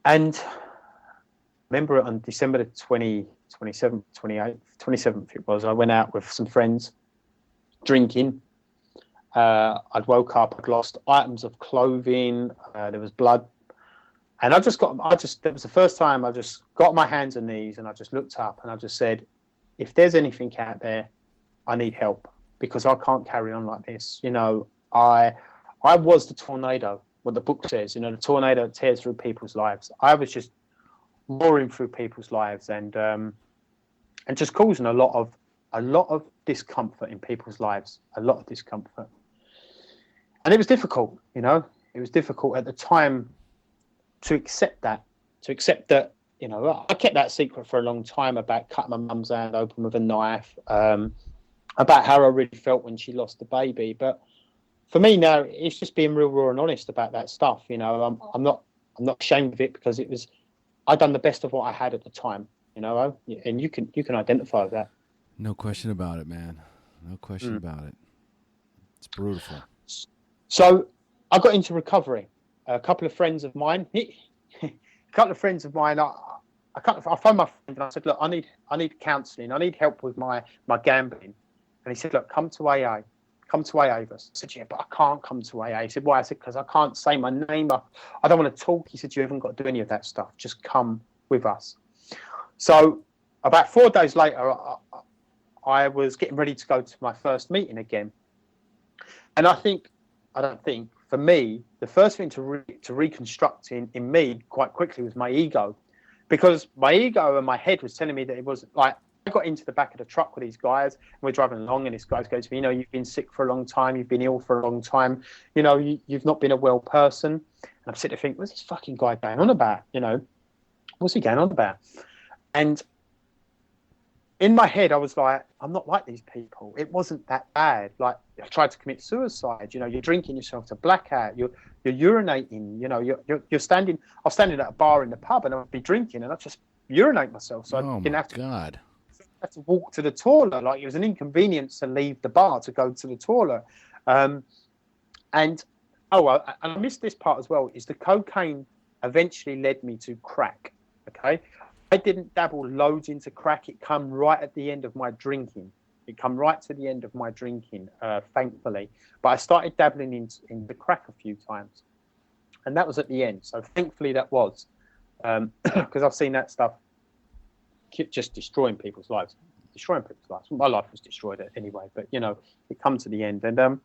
[SPEAKER 2] And remember on December the 27th it was, I went out with some friends drinking. I'd woke up, I'd lost items of clothing. There was blood. And it was the first time I just got my hands and knees and I just looked up and I just said, if there's anything out there, I need help because I can't carry on like this. I was the tornado, what the book says, the tornado that tears through people's lives. I was just roaring through people's lives and just causing a lot of discomfort in people's lives, a lot of discomfort. And it was difficult, it was difficult at the time to accept that, I kept that secret for a long time about cutting my mum's hand open with a knife, about how I really felt when she lost the baby. But for me now, it's just being real raw and honest about that stuff. I'm not ashamed of it because I'd done the best of what I had at the time, and you can identify with that.
[SPEAKER 1] No question about it, man. No question about it. It's brutal.
[SPEAKER 2] So I got into recovery. A couple of friends of mine, I phoned my friend and I said, look, I need counselling. I need help with my gambling. And he said, look, come to AA. Come to AA with us. I said, yeah, but I can't come to AA. He said, why? I said, because I can't say my name. I don't want to talk. He said, you haven't got to do any of that stuff. Just come with us. So about 4 days later, I was getting ready to go to my first meeting again. And for me, the first thing to reconstruct in me quite quickly was my ego. Because my ego and my head was telling me that it was like, I got into the back of the truck with these guys and we're driving along and this guy goes to me, you've been sick for a long time, you've been ill for a long time, you've not been a well person. And I'm sitting there thinking, what's this fucking guy going on about? What's he going on about? And in my head, I was like, I'm not like these people. It wasn't that bad. Like, I tried to commit suicide. You're drinking yourself to blackout. You're urinating. You're standing. I was standing at a bar in the pub, and I would be drinking, and I'd just urinate myself. So I didn't have to walk to the toilet. Like, it was an inconvenience to leave the bar to go to the toilet. And I missed this part as well. Is the cocaine eventually led me to crack? Okay. I didn't dabble loads into crack. It come right at the end of my drinking. It come right to the end of my drinking, thankfully. But I started dabbling in the crack a few times. And that was at the end. So thankfully that was. Because I've seen that stuff just destroying people's lives. My life was destroyed anyway. But, you know, it come to the end. And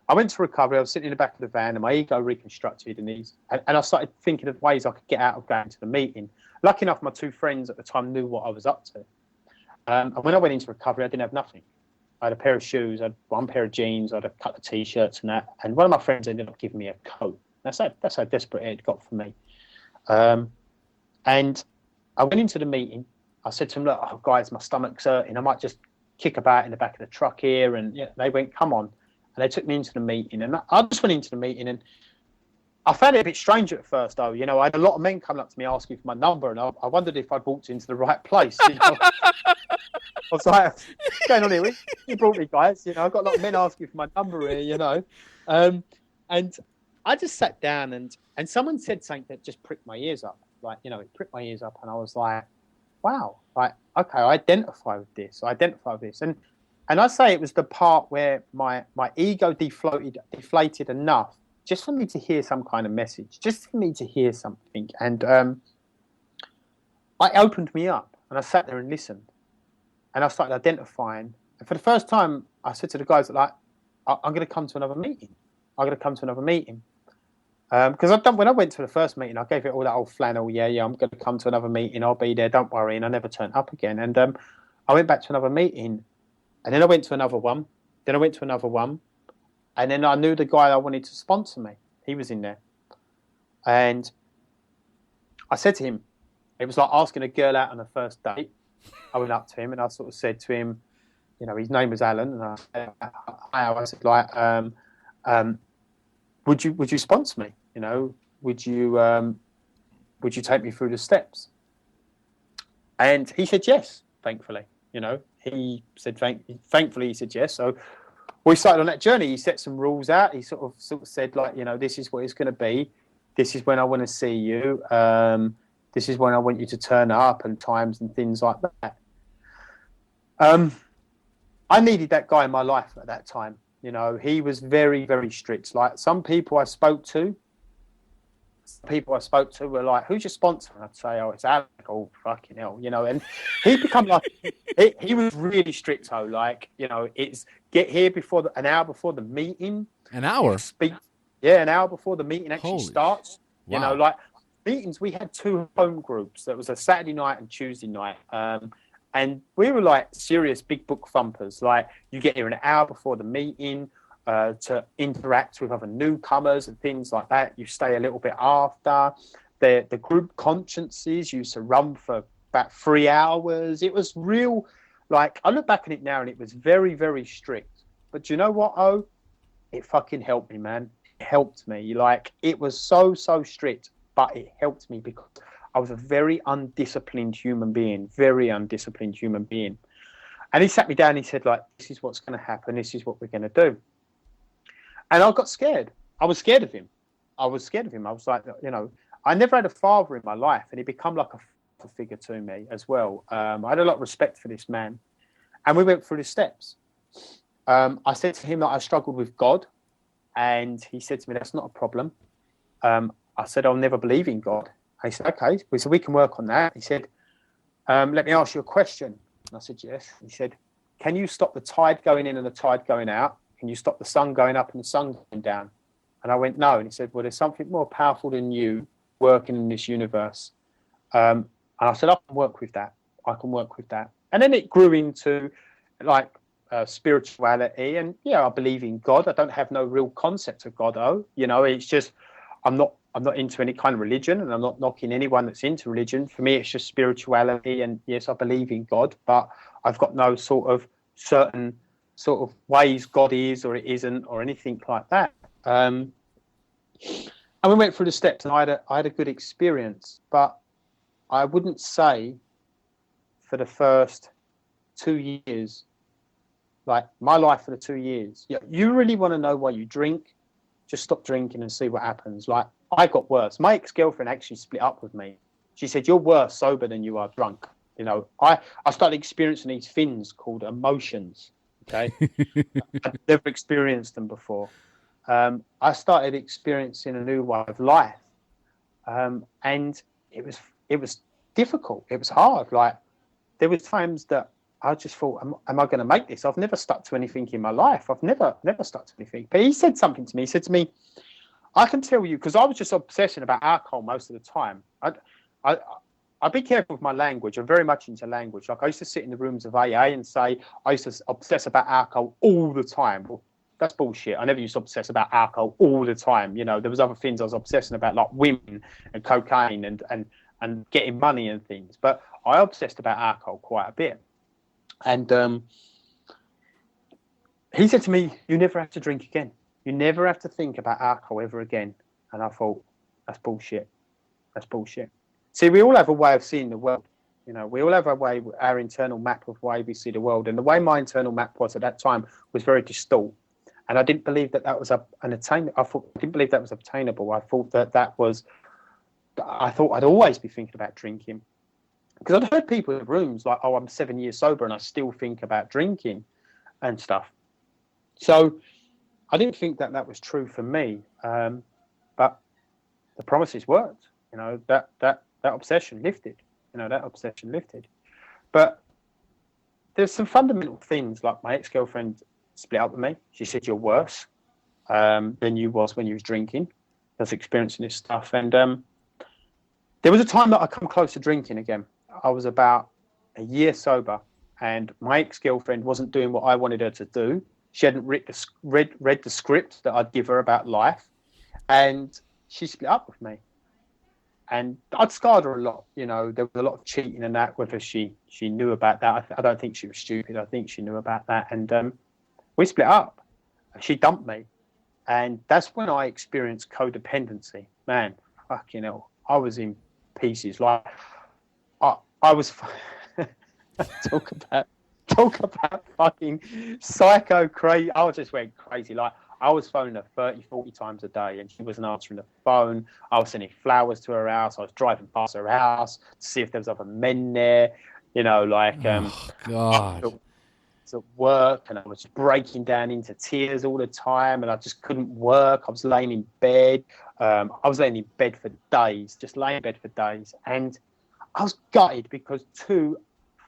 [SPEAKER 2] I went to recovery. I was sitting in the back of the van and my ego reconstructed. And I started thinking of ways I could get out of going to the meeting. Lucky enough, my two friends at the time knew what I was up to. And when I went into recovery, I didn't have nothing. I had a pair of shoes, I had one pair of jeans, I had a couple of T-shirts and that. And one of my friends ended up giving me a coat. That's how desperate it got for me. And I went into the meeting. I said to them, look, oh, guys, my stomach's hurting. I might just kick about in the back of the truck here. And yeah, they went, come on. And they took me into the meeting. And I just went into the meeting and I found it a bit strange at first, though. You know, I had a lot of men coming up to me asking for my number, and I wondered if I'd walked into the right place. You know? I was like, what's going on here? You brought me, guys. You know, I've got a lot of men asking for my number here, you know. And I just sat down, and someone said something that just pricked my ears up. Like, you know, it pricked my ears up, and I was like, wow. Like, okay, I identify with this. And I say it was the part where my ego deflated enough just for me to hear some kind of message, just for me to hear something. And I opened me up and I sat there and listened. And I started identifying. And for the first time, I said to the guys, like, I'm going to come to another meeting. Because when I went to the first meeting, I gave it all that old flannel. Yeah, I'm going to come to another meeting. I'll be there. Don't worry. And I never turned up again. And I went back to another meeting. And then I went to another one. And then I knew the guy I wanted to sponsor me. He was in there. And I said to him, it was like asking a girl out on a first date. I went up to him and I sort of said to him, you know, his name was Alan. And I said, hi, I said, like, would you sponsor me? You know, would you take me through the steps? And he said yes, thankfully. You know, he said, thankfully he said yes. So we started on that journey. He set some rules out. He sort of said, like, you know, this is what it's going to be. This is when I want to see you. This is when I want you to turn up and times and things like that. I needed that guy in my life at that time. You know, he was very, very strict. Like some people I spoke to were like, who's your sponsor? And I'd say, oh, it's Alec. Oh, fucking hell, you know. And he'd become like, he was really strict, though. Like, you know, it's get here an hour before the meeting.
[SPEAKER 1] An hour?
[SPEAKER 2] An hour before the meeting actually starts.
[SPEAKER 1] Wow.
[SPEAKER 2] You know, like meetings, we had two home groups. There was a Saturday night and Tuesday night. And we were like serious big book thumpers. Like you get here an hour before the meeting to interact with other newcomers and things like that. You stay a little bit after. The group consciences used to run for about 3 hours. It was real. Like I look back at it now and it was very, very strict. But you know what, Oh? It fucking helped me, man. It helped me. Like it was so strict, but it helped me because I was a very undisciplined human being. And he sat me down and he said, like, this is what's going to happen. This is what we're going to do. And I got scared. I was scared of him. I was like, you know, I never had a father in my life, and he became like a father figure to me as well. I had a lot of respect for this man. And we went through the steps. I said to him that I struggled with God. And he said to me, that's not a problem. I said, I'll never believe in God. He said, okay, so we can work on that. He said, let me ask you a question. And I said, yes. He said, can you stop the tide going in and the tide going out? Can you stop the sun going up and the sun going down? And I went, no. And he said, well, there's something more powerful than you working in this universe. And I said, I can work with that. And then it grew into like spirituality. And yeah, I believe in God. I don't have no real concept of God, though. You know, it's just, I'm not into any kind of religion, and I'm not knocking anyone that's into religion. For me, it's just spirituality. And yes, I believe in God, but I've got no sort of certain sort of ways God is or it isn't or anything like that. And we went through the steps, and I had a good experience, but I wouldn't say for the first 2 years, like my life for the 2 years, you really want to know why you drink, just stop drinking and see what happens. Like I got worse. My ex-girlfriend actually split up with me. She said, you're worse sober than you are drunk. You know, I started experiencing these things called emotions. Okay, I'd never experienced them before. I started experiencing a new way of life, and it was difficult. It was hard. Like there were times that I just thought, am I going to make this? I've never stuck to anything in my life. I've never stuck to anything. But he said something to me. He said to me, I can tell you, because I was just obsessing about alcohol most of the time. I'd be careful with my language. I'm very much into language. Like I used to sit in the rooms of AA and say, I used to obsess about alcohol all the time. Well, that's bullshit. I never used to obsess about alcohol all the time. You know, there was other things I was obsessing about, like women and cocaine and getting money and things. But I obsessed about alcohol quite a bit. And he said to me, you never have to drink again. You never have to think about alcohol ever again. And I thought, that's bullshit. That's bullshit. See, we all have a way of seeing the world. You know, we all have our internal map of way we see the world. And the way my internal map was at that time was very distorted. And I didn't believe that was an attainable. I didn't believe that was obtainable. I thought I thought I'd always be thinking about drinking. Because I'd heard people in the rooms like, oh, I'm 7 years sober and I still think about drinking and stuff. So I didn't think that was true for me. But the promises worked. You know, that obsession lifted. You know, that obsession lifted. But there's some fundamental things, like my ex-girlfriend split up with me. She said, you're worse than you was when you was drinking. I was experiencing this stuff. And there was a time that I come close to drinking again. I was about a year sober, and my ex-girlfriend wasn't doing what I wanted her to do. She hadn't read the script that I'd give her about life, and she split up with me. And I'd scarred her a lot. You know, there was a lot of cheating and that, whether she knew about that. I don't think she was stupid. I think she knew about that. And we split up. She dumped me. And that's when I experienced codependency. Man, fucking hell. I was in pieces. Like, I was... talk about fucking psycho crazy. I just went crazy. Like, I was phoning her 30, 40 times a day, and she wasn't answering the phone. I was sending flowers to her house. I was driving past her house to see if there was other men there. You know, like,
[SPEAKER 1] oh, God.
[SPEAKER 2] I was at work, and I was breaking down into tears all the time, and I just couldn't work. I was laying in bed. I was laying in bed for days, just laying in bed for days. And I was gutted because two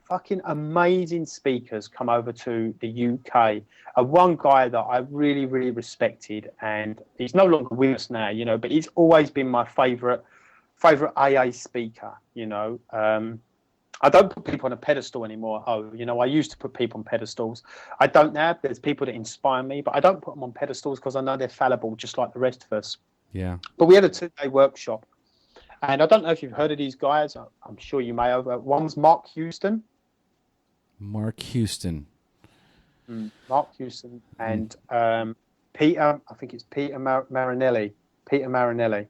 [SPEAKER 2] fucking amazing speakers come over to the UK. One guy that I really, really respected, and he's no longer with us now, you know, but he's always been my favourite AA speaker, you know. I don't put people on a pedestal anymore. Oh, you know, I used to put people on pedestals. I don't now. There's people that inspire me, but I don't put them on pedestals because I know they're fallible, just like the rest of us.
[SPEAKER 1] Yeah.
[SPEAKER 2] But we had a 2-day workshop, and I don't know if you've heard of these guys. I'm sure you may have. One's Mark Houston.
[SPEAKER 1] Mark Houston.
[SPEAKER 2] Mark Houston and Peter, I think it's Peter Marinelli. Peter Marinelli.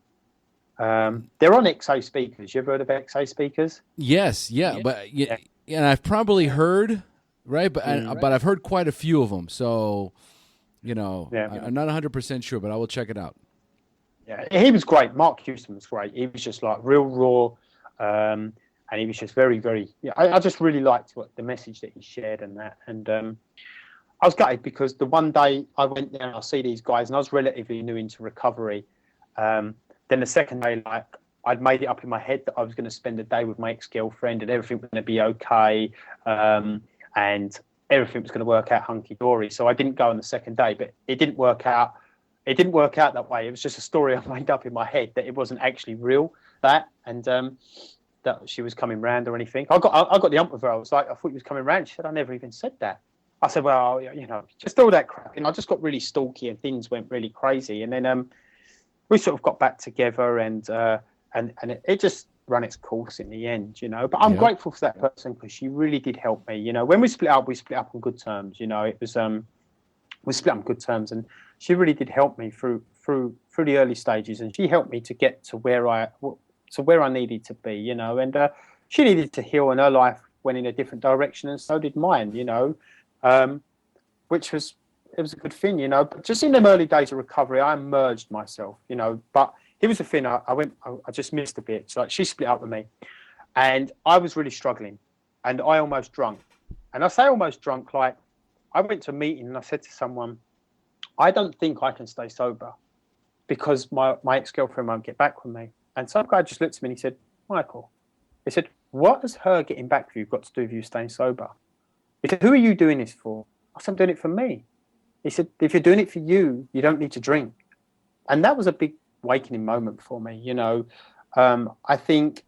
[SPEAKER 2] They're on XA speakers. You ever heard of XA speakers?
[SPEAKER 1] Yes, yeah. But yeah. And I've probably heard, right? But I've heard quite a few of them. So, you know, I'm not 100% sure, but I will check it out.
[SPEAKER 2] Yeah, he was great. Mark Houston was great. He was just like real raw. And he was just very, very... Yeah, I just really liked the message that he shared and that. And I was gutted because the one day I went there and I see these guys, and I was relatively new into recovery. Then the second day, like, I'd made it up in my head that I was going to spend the day with my ex-girlfriend and everything was going to be okay, and everything was going to work out hunky-dory. So I didn't go on the second day, but it didn't work out. It didn't work out that way. It was just a story I made up in my head that it wasn't actually real, that. And... that she was coming round or anything. I got the ump with her. I was like, I thought you was coming round. She said, I never even said that. I said, well, you know, just all that crap. And I just got really stalky and things went really crazy. And then we sort of got back together and it just ran its course in the end, you know. But I'm grateful for that person because she really did help me. You know, when we split up on good terms. You know, it was we split up on good terms, and she really did help me through the early stages, and she helped me to get to where I needed to be, you know, and she needed to heal, and her life went in a different direction, and so did mine, you know, which was a good thing, you know. But just in them early days of recovery, I immersed myself, you know. But here was the thing: I just missed a bit. So, like, she split up with me, and I was really struggling. and I almost drunk. And I say almost drunk, like I went to a meeting and I said to someone, I don't think I can stay sober because my ex-girlfriend won't get back with me. And some guy just looked at me and he said, Michael, he said, what has her getting back with you got to do with you staying sober? He said, who are you doing this for? I said, I'm doing it for me. He said, if you're doing it for you, you don't need to drink. And that was a big awakening moment for me. You know, I think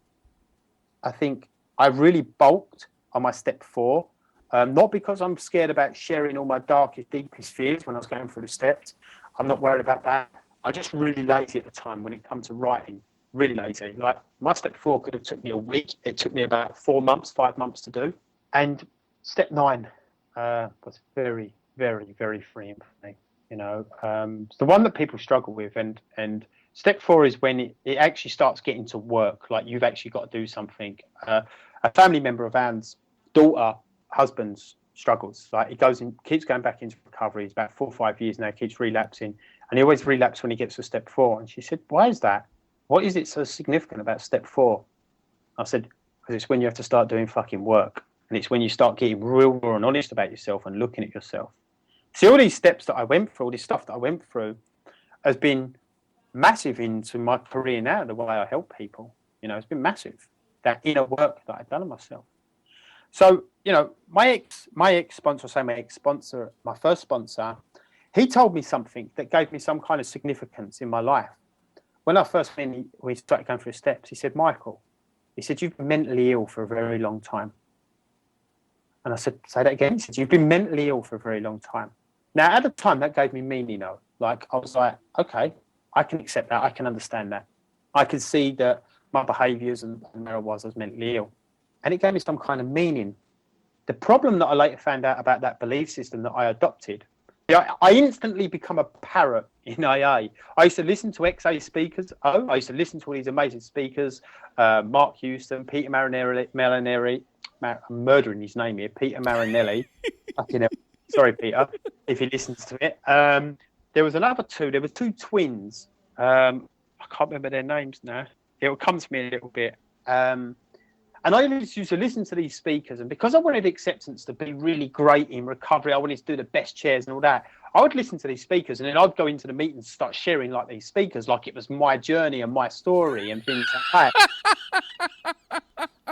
[SPEAKER 2] I really bulked on my step 4. Not because I'm scared about sharing all my darkest, deepest fears when I was going through the steps. I'm not worried about that. I'm just really lazy at the time when it comes to writing. Really lazy. Like my step 4 could have took me a week. It took me about 4 months, 5 months to do. And step 9 was very, very, very freeing for me. You know, it's the one that people struggle with. And step 4 is when it actually starts getting to work. Like you've actually got to do something. A family member of Anne's daughter, husband's struggles. Like he keeps going back into recovery. It's about 4 or 5 years now, keeps relapsing. And he always relapses when he gets to step 4. And she said, why is that? What is it so significant about step 4? I said, because it's when you have to start doing fucking work. And it's when you start getting real raw and honest about yourself and looking at yourself. See, all these steps that I went through, all this stuff that I went through has been massive into my career now, the way I help people. You know, it's been massive. That inner work that I've done on myself. So, you know, my ex-sponsor, my first sponsor, he told me something that gave me some kind of significance in my life. When I first we started going through steps, he said, Michael, he said, you've been mentally ill for a very long time. And I said, say that again. He said, you've been mentally ill for a very long time. Now, at the time, that gave me meaning, though. Like, I was like, okay, I can accept that. I can understand that. I can see that my behaviours and where I was mentally ill. And it gave me some kind of meaning. The problem that I later found out about that belief system that I adopted, I instantly become a parrot in AA. I used to listen to XA speakers. I used to listen to all these amazing speakers, Mark Houston, Peter Marinelli. I'm murdering his name here, Peter Marinelli. Sorry, Peter, if he listens to it. There was another two. There were 2 twins. I can't remember their names now. It will come to me a little bit. And I used to listen to these speakers, and because I wanted acceptance to be really great in recovery, I wanted to do the best chairs and all that, I would listen to these speakers, and then I'd go into the meetings and start sharing like these speakers, like it was my journey and my story and things like that.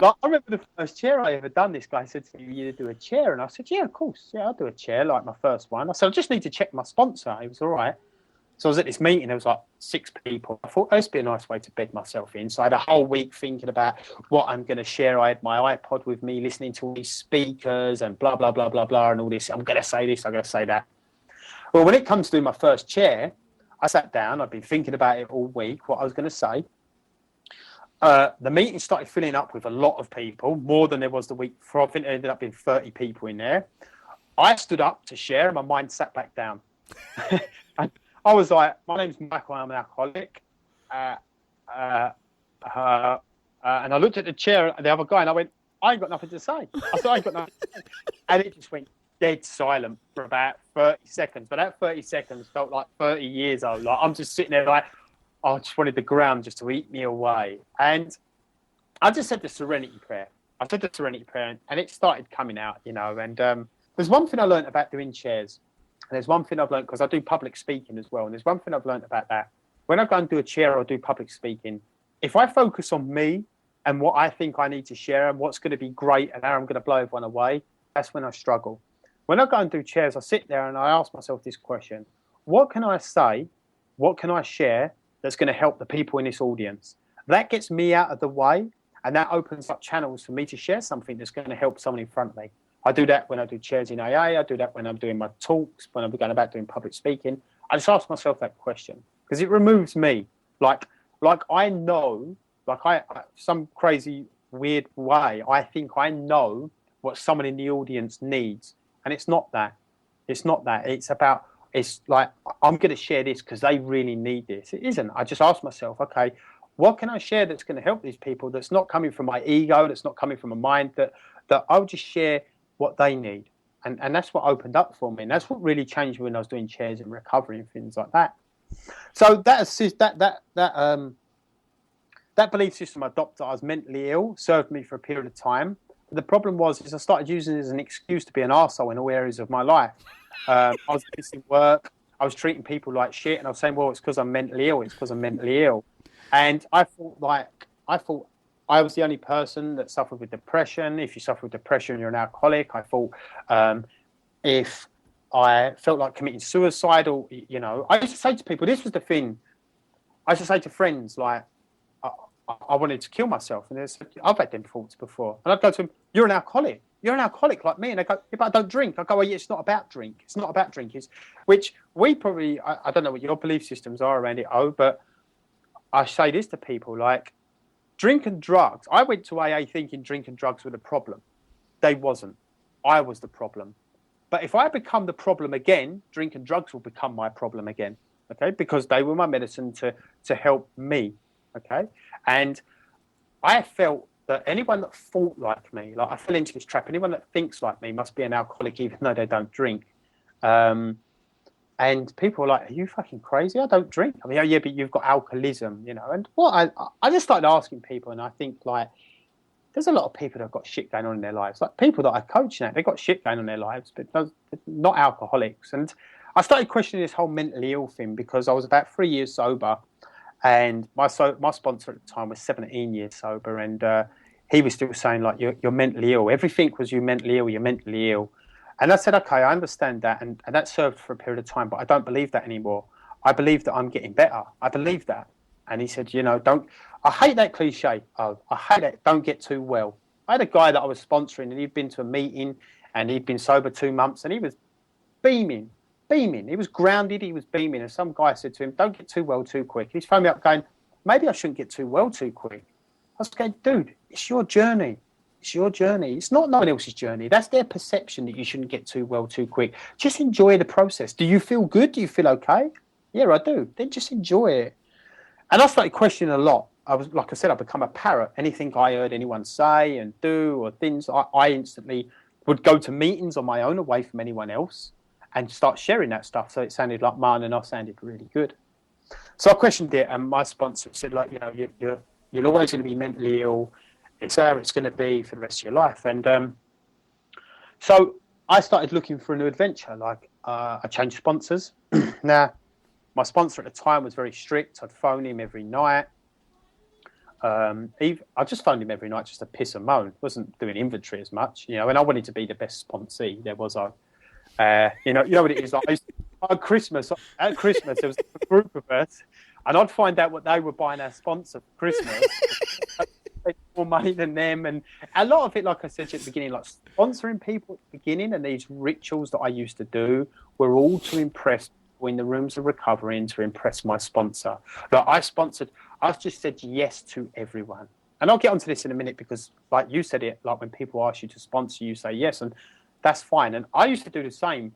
[SPEAKER 2] Like, I remember the first chair I ever done, this guy said to me, you do a chair? And I said, yeah, of course. Yeah, I'll do a chair, like my first one. I said, I just need to check my sponsor. He was all right. So I was at this meeting, there was like 6 people. I thought, this would be a nice way to bed myself in. So I had a whole week thinking about what I'm going to share. I had my iPod with me, listening to all these speakers and blah, blah, blah, blah, blah, and all this. I'm going to say this, I'm going to say that. Well, when it comes to my first chair, I sat down. I'd been thinking about it all week, what I was going to say. The meeting started filling up with a lot of people, more than there was the week before. I think it ended up being 30 people in there. I stood up to share, and my mind sat back down. And I was like, my name's Michael, I'm an alcoholic. And I looked at the chair, the other guy, and I went, I ain't got nothing to say. I said, I ain't got nothing to say. And it just went dead silent for about 30 seconds. But that 30 seconds felt like 30 years old. Like, I'm just sitting there like, I just wanted the ground just to eat me away. And I just said the Serenity Prayer. I said the Serenity Prayer, and it started coming out, you know. And there's one thing I learned about doing chairs. And there's one thing I've learned, because I do public speaking as well. And there's one thing I've learned about that. When I go and do a chair or do public speaking, if I focus on me and what I think I need to share and what's going to be great and how I'm going to blow everyone away, that's when I struggle. When I go and do chairs, I sit there and I ask myself this question. What can I say? What can I share that's going to help the people in this audience? That gets me out of the way, and that opens up channels for me to share something that's going to help someone in front of me. I do that when I do chairs in AA. I do that when I'm doing my talks, when I'm going about doing public speaking. I just ask myself that question because it removes me. Like I know, some crazy weird way, I think I know what someone in the audience needs. And it's not that. It's not that. It's like, I'm going to share this because they really need this. It isn't. I just ask myself, okay, what can I share that's going to help these people, that's not coming from my ego, that's not coming from a mind, that I'll just share what they need. And that's what opened up for me. And that's what really changed when I was doing chairs and recovery and things like that. So that belief system I adopted, I was mentally ill, served me for a period of time. The problem is I started using it as an excuse to be an arsehole in all areas of my life. I was missing work. I was treating people like shit, and I was saying, well, it's because I'm mentally ill. It's because I'm mentally ill. And I thought I was the only person that suffered with depression. If you suffer with depression, you're an alcoholic. I thought if I felt like committing suicide, or, you know, I used to say to people, this was the thing. I used to say to friends, like, I wanted to kill myself. And they said, I've had them thoughts before. And I'd go to them, you're an alcoholic. You're an alcoholic like me. And they go, yeah, but I don't drink. I go, well, yeah, it's not about drink. It's not about drink. Which we probably, I don't know what your belief systems are around it, but I say this to people, like, drink and drugs. I went to AA thinking drink and drugs were the problem. They wasn't. I was the problem. But if I become the problem again, drink and drugs will become my problem again, okay? Because they were my medicine to help me, okay? And I felt that anyone that thought like me, like I fell into this trap, anyone that thinks like me must be an alcoholic even though they don't drink. And people were like, are you fucking crazy? I don't drink. I mean, oh, yeah, but you've got alcoholism, you know? And what I just started asking people, and I think, like, there's a lot of people that have got shit going on in their lives. Like people that I coach now, they've got shit going on in their lives, but not alcoholics. And I started questioning this whole mentally ill thing because I was about 3 years sober, and my sponsor at the time was 17 years sober, and he was still saying, like, you're mentally ill. Everything was you're mentally ill. And I said, okay, I understand that, and that served for a period of time, but I don't believe that anymore. I believe that I'm getting better. I believe that. And he said, you know, I hate that cliche. I hate it. Don't get too well. I had a guy that I was sponsoring, and he'd been to a meeting, and he'd been sober 2 months, and he was beaming. He was grounded. He was beaming. And some guy said to him, don't get too well too quick. He's phoned me up going, maybe I shouldn't get too well too quick. I was going, dude, it's your journey. It's your journey. It's not no one else's journey. That's their perception that you shouldn't get too well too quick. Just enjoy the process. Do you feel good? Do you feel okay? Yeah, I do. Then just enjoy it. And I started questioning a lot. I was, like I said, I've become a parrot. Anything I heard anyone say and do, or things, I instantly would go to meetings on my own away from anyone else and start sharing that stuff. So it sounded like mine, and I sounded really good. So I questioned it, and my sponsor said, like, you know, you're always going to be mentally ill. It's how it's going to be for the rest of your life. And so I started looking for a new adventure. Like, I changed sponsors. Now, my sponsor at the time was very strict. I'd phone him every night. I just phoned him every night just to piss and moan. Wasn't doing inventory as much, you know. And I wanted to be the best sponsee there was. You know what it is. Like, at Christmas there was a group of us, and I'd find out what they were buying our sponsor for Christmas. More money than them, and a lot of it, like I said at the beginning, like sponsoring people at the beginning, and these rituals that I used to do were all to impress people in the rooms of recovery and to impress my sponsor. Like I've just said yes to everyone, and I'll get onto this in a minute because, like you said it, like when people ask you to sponsor, you say yes, and that's fine. And I used to do the same,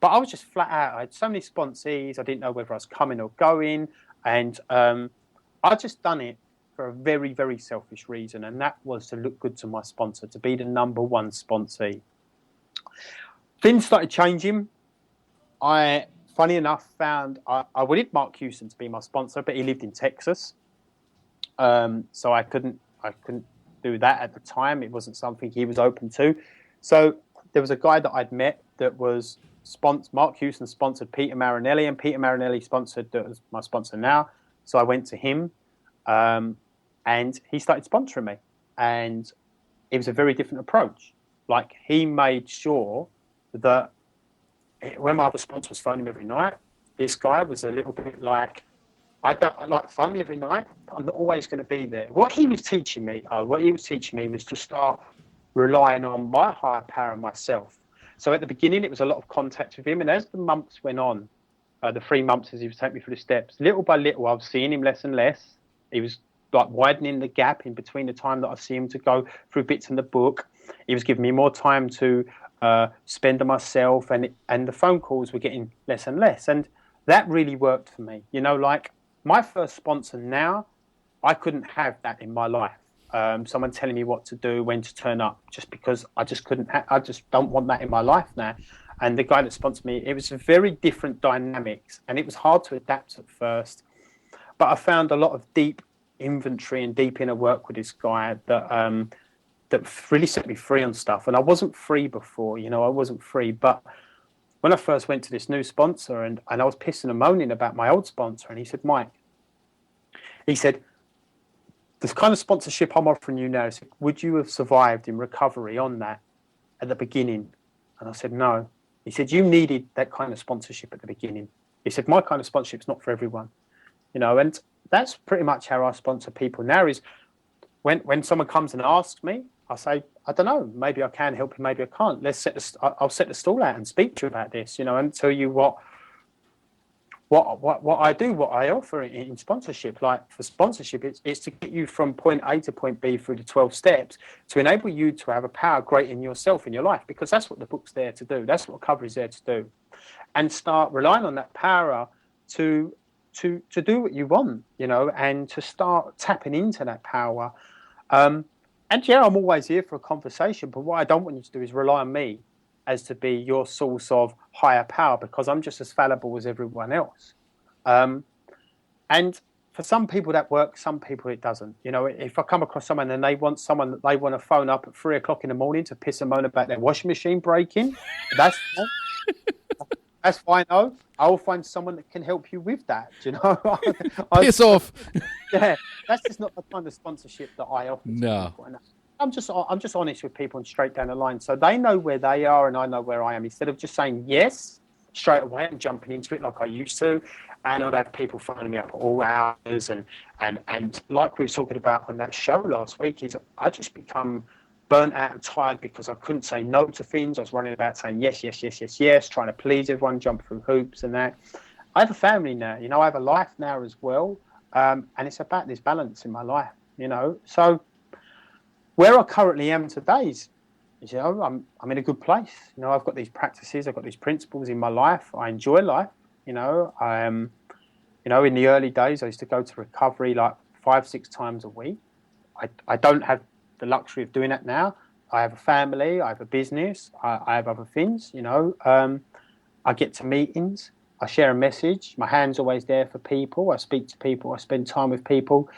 [SPEAKER 2] but I was just flat out. I had so many sponsees, I didn't know whether I was coming or going, and I just done it for a very, very selfish reason, and that was to look good to my sponsor, to be the number one sponsee. Things started changing. I, funny enough, found I wanted Mark Houston to be my sponsor, but he lived in Texas, so I couldn't do that at the time. It wasn't something he was open to. So there was a guy that I'd met that was Mark Houston sponsored Peter Marinelli, and Peter Marinelli sponsored my sponsor now. So I went to him. And he started sponsoring me, and it was a very different approach. Like, he made sure that when my other sponsor was phoning me every night, this guy was a little bit like, I like phone me every night, but I'm not always going to be there. What he was teaching me was to start relying on my higher power and myself. So at the beginning, it was a lot of contact with him, and as the months went on, the 3 months as he was taking me through the steps, little by little, I was seeing him less and less. He was like widening the gap in between the time that I see him to go through bits in the book. He was giving me more time to spend on myself, and the phone calls were getting less and less. And that really worked for me. You know, like my first sponsor now, I couldn't have that in my life. Someone telling me what to do, when to turn up, just because I just couldn't. I just don't want that in my life now. And the guy that sponsored me, it was a very different dynamics, and it was hard to adapt at first. But I found a lot of deep inventory and deep inner work with this guy that that really set me free on stuff. And I wasn't free before, I wasn't free. But when I first went to this new sponsor and I was pissing and moaning about my old sponsor, and he said, Mike, he said, this kind of sponsorship I'm offering you now, said, would you have survived in recovery on that at the beginning? And I said, no. He said, you needed that kind of sponsorship at the beginning. He said, my kind of sponsorship is not for everyone. And that's pretty much how I sponsor people now is when someone comes and asks me, I say, I don't know, maybe I can help you, maybe I can't. I'll set the stall out and speak to you about this, and tell you what I do, what I offer in sponsorship. Like for sponsorship, it's to get you from point A to point B through the 12 steps to enable you to have a power greater in yourself in your life, because that's what the book's there to do. That's what recovery is there to do, and start relying on that power to do what you want, and to start tapping into that power. And yeah, I'm always here for a conversation, but what I don't want you to do is rely on me as to be your source of higher power, because I'm just as fallible as everyone else. And for some people that works, some people it doesn't. If I come across someone and they want to phone up at 3 o'clock in the morning to piss and moan about their washing machine breaking, that's fine. I'll find someone that can help you with that.
[SPEAKER 1] Piss off.
[SPEAKER 2] Yeah, that's just not the kind of sponsorship that I offer.
[SPEAKER 1] No.
[SPEAKER 2] I'm just honest with people and straight down the line, so they know where they are and I know where I am. Instead of just saying yes straight away and jumping into it like I used to, and I'd have people phoning me up at all hours and like we were talking about on that show last week, is I just become burnt out and tired because I couldn't say no to things. I was running about saying yes, trying to please everyone, jump through hoops and that. I have a family now, I have a life now as well, and it's about this balance in my life, So where I currently am today is I'm in a good place. I've got these practices, I've got these principles in my life. I enjoy life. I am, in the early days, I used to go to recovery like 5-6 times a week. I don't have the luxury of doing that now. I have a family, I have a business, I have other things, I get to meetings, I share a message, my hand's always there for people, I speak to people, I spend time with people.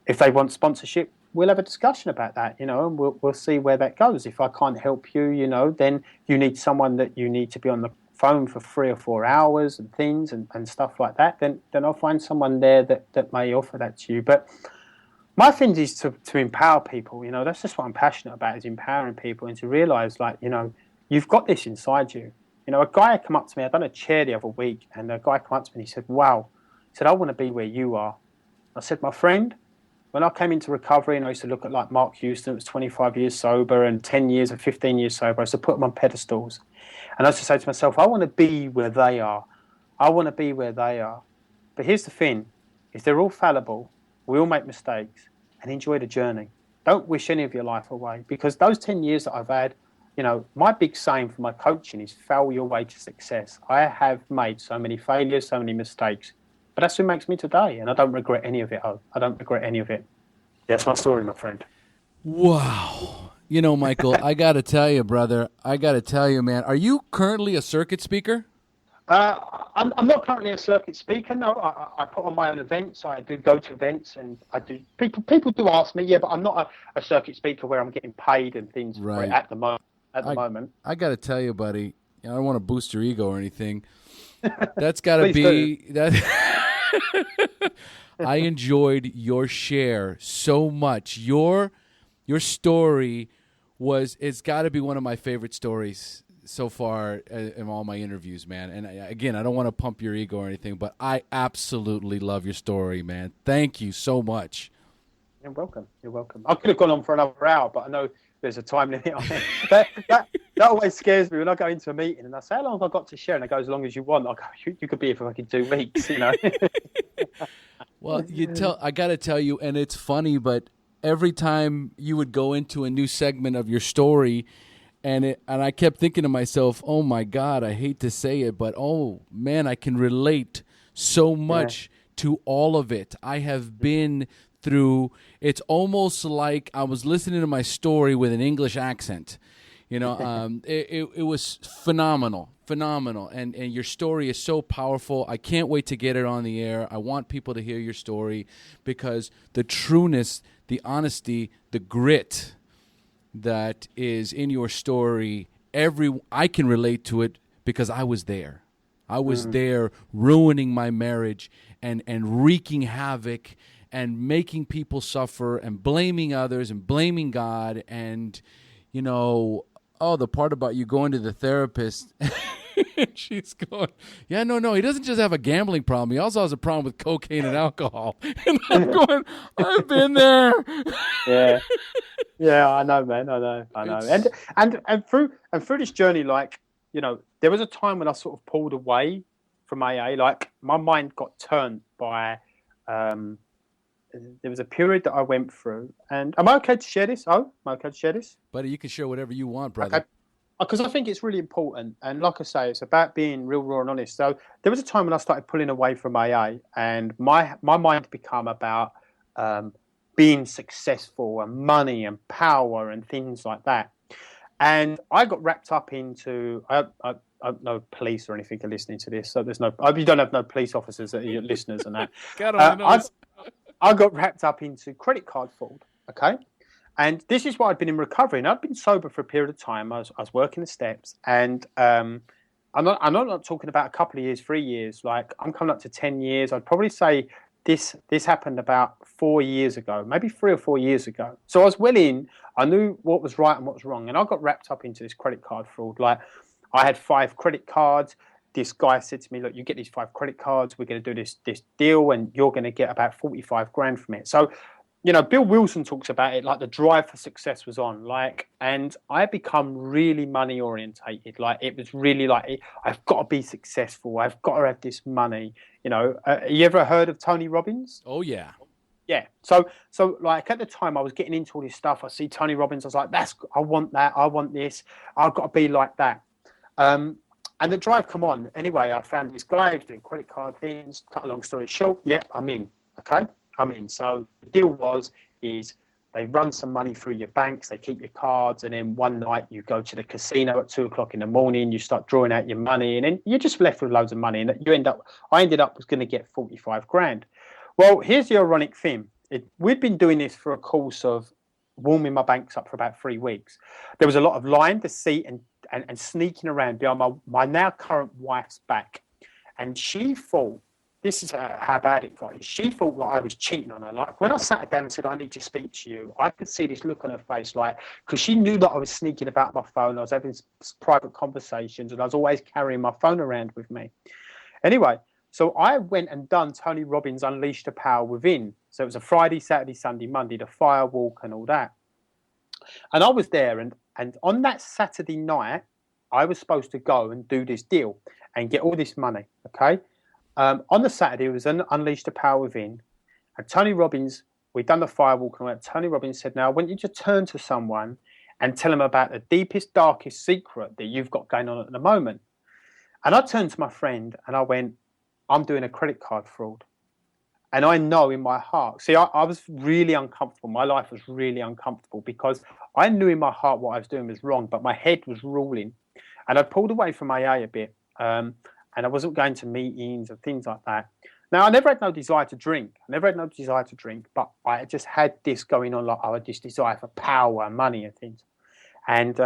[SPEAKER 2] If they want sponsorship, we'll have a discussion about that, and we'll see where that goes. If I can't help you, then you need someone that you need to be on the phone for 3 or 4 hours and things and stuff like that, then I'll find someone there that may offer that to you. But my thing is to empower people, that's just what I'm passionate about, is empowering people and to realise, you've got this inside you. A guy come up to me, I done a chair the other week, and a guy come up to me and he said, wow, he said, I want to be where you are. I said, my friend, when I came into recovery and I used to look at like Mark Houston, it was 25 years sober and 10 years and 15 years sober, I used to put them on pedestals. And I used to say to myself, I want to be where they are. I want to be where they are. But here's the thing, is they're all fallible. We all make mistakes, and enjoy the journey. Don't wish any of your life away, because those 10 years that I've had, my big saying for my coaching is fail your way to success. I have made so many failures, so many mistakes, but that's what makes me today, and I don't regret any of it. I don't regret any of it. That's my story, my friend.
[SPEAKER 1] Wow. Michael, I got to tell you, brother, man, are you currently a circuit speaker?
[SPEAKER 2] I'm not currently a circuit speaker. No, I put on my own events. I do go to events, and I do. People do ask me, yeah, but I'm not a circuit speaker where I'm getting paid and things
[SPEAKER 1] right.
[SPEAKER 2] at the moment.
[SPEAKER 1] I got to tell you, buddy, I don't want to boost your ego or anything. That's got to be that. I enjoyed your share so much. Your story it's got to be one of my favorite stories so far in all my interviews, man. And again, I don't want to pump your ego or anything, but I absolutely love your story, man. Thank you so much.
[SPEAKER 2] You're welcome. I could have gone on for another hour, but I know there's a time limit on it. that always scares me when I go into a meeting and I say, how long have I got to share? And it goes, as long as you want. I go, you could be here for fucking 2 weeks,
[SPEAKER 1] Well, I got to tell you, and it's funny, but every time you would go into a new segment of your story, and I kept thinking to myself, oh my God, I hate to say it, but oh man, I can relate so much to all of it. I have been through, it's almost like I was listening to my story with an English accent. It was phenomenal. And your story is so powerful. I can't wait to get it on the air. I want people to hear your story because the trueness, the honesty, the grit that is in your story, I can relate to it because I was there. I was there ruining my marriage and wreaking havoc and making people suffer and blaming others and blaming God. And, the part about you going to the therapist, she's going, yeah, no, he doesn't just have a gambling problem. He also has a problem with cocaine and alcohol. And I'm going, I've been there.
[SPEAKER 2] Yeah. Yeah, I know, man. I know. And through this journey, there was a time when I sort of pulled away from AA. Like my mind got turned by. There was a period that I went through, and am I okay to share this? Oh, am I okay to share this?
[SPEAKER 1] Buddy, you can share whatever you want, brother.
[SPEAKER 2] Okay. Because I think it's really important, and like I say, it's about being real, raw, and honest. So there was a time when I started pulling away from AA, and my mind became about being successful and money and power and things like that. And I got wrapped up into I no police or anything are listening to this, so there's no. You don't have no police officers that are your listeners and that. I got wrapped up into credit card fraud. Okay. And this is why I'd been in recovery, and I'd been sober for a period of time. I was working the steps, and I'm not talking about a couple of years, 3 years. Like I'm coming up to 10 years. I'd probably say this happened about 4 years ago, maybe 3 or 4 years ago. So I was well in. I knew what was right and what was wrong, and I got wrapped up into this credit card fraud. Like I had 5 credit cards. This guy said to me, "Look, you get these 5 credit cards. We're going to do this deal, and you're going to get about 45 grand from it." So. Bill Wilson talks about it like the drive for success was on, and I had become really money orientated. Like it was really like, I've got to be successful. I've got to have this money. You ever heard of Tony Robbins?
[SPEAKER 1] Oh yeah.
[SPEAKER 2] Yeah. So like at the time I was getting into all this stuff. I see Tony Robbins. I was like, I want that. I want this. I've got to be like that. And the drive come on. Anyway, I found this guy who's doing credit card things. Cut a long story short. Yeah, I'm in. Okay. So the deal is they run some money through your banks, they keep your cards, and then one night you go to the casino at 2:00 in the morning, you start drawing out your money, and then you're just left with loads of money, and I ended up was going to get 45 grand. Well, here's the ironic thing. We'd been doing this for a course of warming my banks up for about 3 weeks. There was a lot of lying, deceit, and sneaking around behind my now current wife's back, and she thought, this is how bad it got. She thought that I was cheating on her. Like when I sat her down and said, "I need to speak to you," I could see this look on her face, because she knew that I was sneaking about my phone. I was having private conversations, and I was always carrying my phone around with me. Anyway, so I went and done Tony Robbins' Unleash the Power Within. So it was a Friday, Saturday, Sunday, Monday, the fire walk and all that. And I was there, and on that Saturday night, I was supposed to go and do this deal and get all this money. Okay. On the Saturday, it was Unleash the Power Within. And Tony Robbins, we'd done the firewalk and all that. Tony Robbins said, "Now, I want you to turn to someone and tell them about the deepest, darkest secret that you've got going on at the moment." And I turned to my friend and I went, "I'm doing a credit card fraud." And I know in my heart, see, I was really uncomfortable. My life was really uncomfortable because I knew in my heart what I was doing was wrong, but my head was ruling. And I pulled away from AA a bit. And I wasn't going to meetings and things like that. Now, I never had no desire to drink. But I just had this going on, like I had this desire for power and money and things. And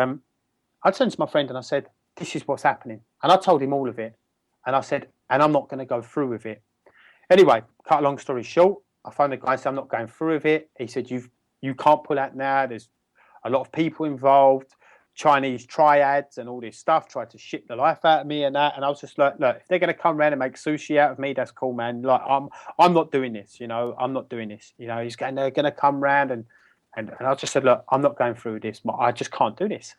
[SPEAKER 2] I turned to my friend and I said, "This is what's happening." And I told him all of it. And I said, "And I'm not going to go through with it." Anyway, cut a long story short, I phoned the guy and said, "I'm not going through with it." He said, you can't pull out now. There's a lot of people involved. Chinese triads and all this stuff tried to shit the life out of me and that, and I was just like, "Look, if they're going to come around and make sushi out of me, that's cool, man. Like I'm not doing this, I'm not doing this. They're going to come around and I just said, "Look, I'm not going through this. I just can't do this."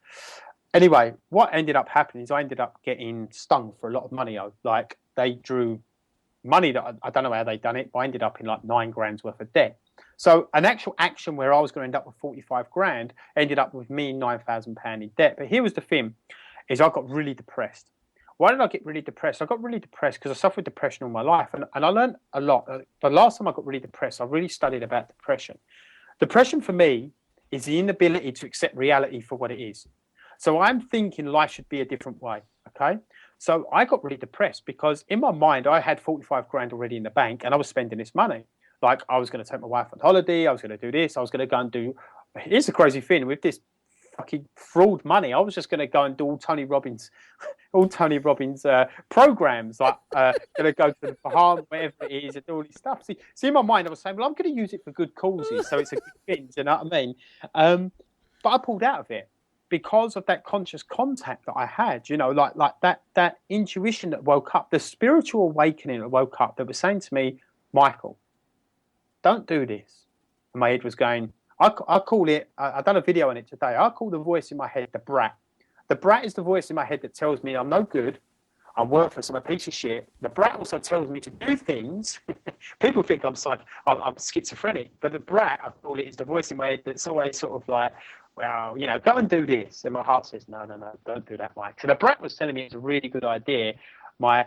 [SPEAKER 2] Anyway, what ended up happening is I ended up getting stung for a lot of money. Like they drew money that I don't know how they done it, but I ended up in like 9 grand's worth of debt. So an actual action where I was going to end up with 45 grand ended up with me £9,000 in debt. But here was the thing, is I got really depressed. Why did I get really depressed? I got really depressed because I suffered depression all my life. And I learned a lot. The last time I got really depressed, I really studied about depression. Depression for me is the inability to accept reality for what it is. So I'm thinking life should be a different way, okay? So I got really depressed because in my mind, I had 45 grand already in the bank and I was spending this money. Like I was going to take my wife on holiday. I was going to do this. I was going to go and do, here's the crazy thing with this fucking fraud money. I was just going to go and do all Tony Robbins programs, like going to go to the Bahamas, whatever it is, and do all this stuff. See, in my mind, I was saying, well, I'm going to use it for good causes, so it's a good thing. Do you know what I mean? But I pulled out of it because of that conscious contact that I had. You know, like that intuition that woke up, the spiritual awakening that woke up, that was saying to me, Michael, don't do this. And my head was going, I call it, I've done a video on it today, I call the voice in my head the brat. The brat is the voice in my head that tells me I'm no good, I'm worthless, I'm a piece of shit. The brat also tells me to do things. People think I'm schizophrenic, but the brat, I call it, is the voice in my head that's always sort of like, well, you know, go and do this. And my heart says, no, don't do that, Mike. So the brat was telling me it's a really good idea. My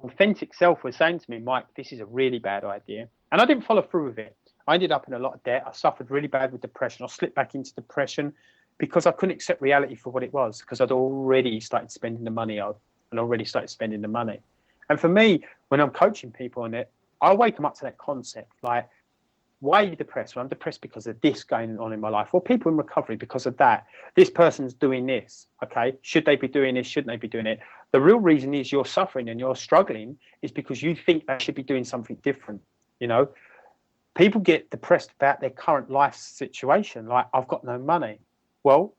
[SPEAKER 2] authentic self was saying to me, Mike, this is a really bad idea. And I didn't follow through with it. I ended up in a lot of debt. I suffered really bad with depression. I slipped back into depression because I couldn't accept reality for what it was, because I'd already started spending the money. And for me, when I'm coaching people on it, I wake them up to that concept. Like, why are you depressed? Well, I'm depressed because of this going on in my life. Well, people in recovery because of that. This person's doing this. Okay, should they be doing this? Shouldn't they be doing it? The real reason is you're suffering and you're struggling is because you think they should be doing something different. You know, people get depressed about their current life situation. Like, I've got no money. Well,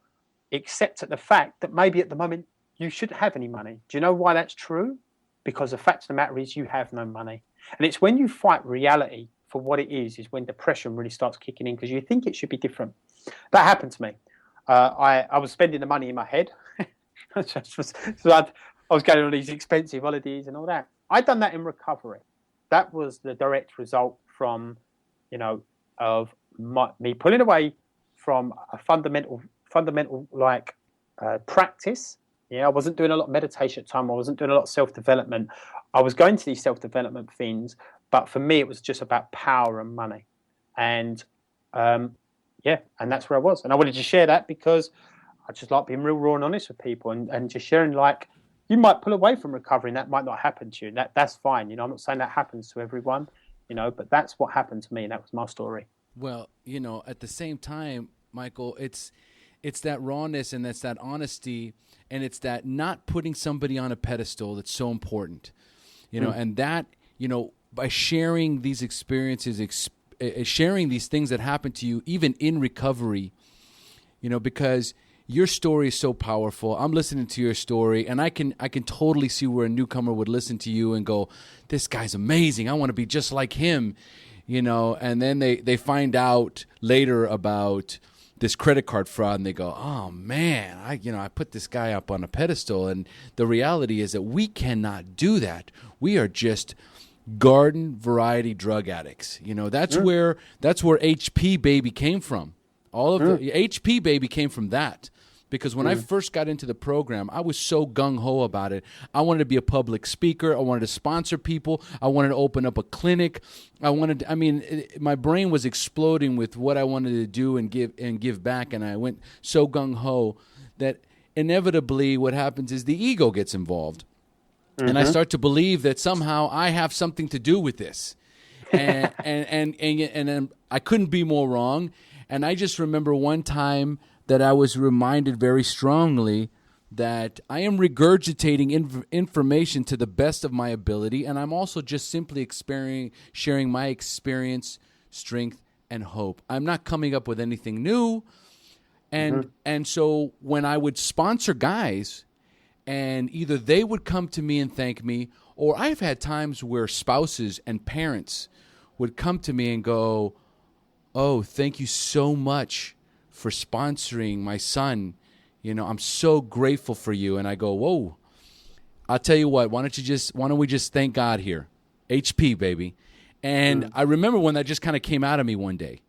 [SPEAKER 2] accept the fact that maybe at the moment you shouldn't have any money. Do you know why that's true? Because the fact of the matter is you have no money. And it's when you fight reality for what it is when depression really starts kicking in, because you think it should be different. That happened to me. I was spending the money in my head. I was going on these expensive holidays and all that. I'd done that in recovery. That was the direct result from, you know, of me pulling away from a fundamental like practice. Yeah, I wasn't doing a lot of meditation at the time. I wasn't doing a lot of self-development. I was going to these self-development things, but for me, it was just about power and money. And and that's where I was. And I wanted to share that because I just like being real raw and honest with people and just sharing, like, you might pull away from recovery and that might not happen to you. That's fine. You know, I'm not saying that happens to everyone, you know, but that's what happened to me. And that was my story.
[SPEAKER 1] Well, you know, at the same time, Michael, it's that rawness and that's that honesty, and it's that not putting somebody on a pedestal that's so important, you know, and that, you know, by sharing these experiences, sharing these things that happen to you, even in recovery, you know, because your story is so powerful. I'm listening to your story, and I can totally see where a newcomer would listen to you and go, this guy's amazing. I want to be just like him, you know, and then they find out later about this credit card fraud, and they go, oh man, I put this guy up on a pedestal. And the reality is that we cannot do that. We are just garden variety drug addicts. You know, that's where HP Baby came from. All of the HP Baby came from that. Because when I first got into the program, I was so gung-ho about it. I wanted to be a public speaker. I wanted to sponsor people. I wanted to open up a clinic. My brain was exploding with what I wanted to do and give back. And I went so gung-ho that inevitably what happens is the ego gets involved. And I start to believe that somehow I have something to do with this. And I couldn't be more wrong. And I just remember one time that I was reminded very strongly that I am regurgitating information to the best of my ability, and I'm also just simply sharing my experience, strength, and hope. I'm not coming up with anything new. And so when I would sponsor guys, and either they would come to me and thank me, or I've had times where spouses and parents would come to me and go, oh, thank you so much for sponsoring my son. You know, I'm so grateful for you. And I go, whoa, I'll tell you what, why don't we just thank God here? HP, baby. And I remember when that just kind of came out of me one day,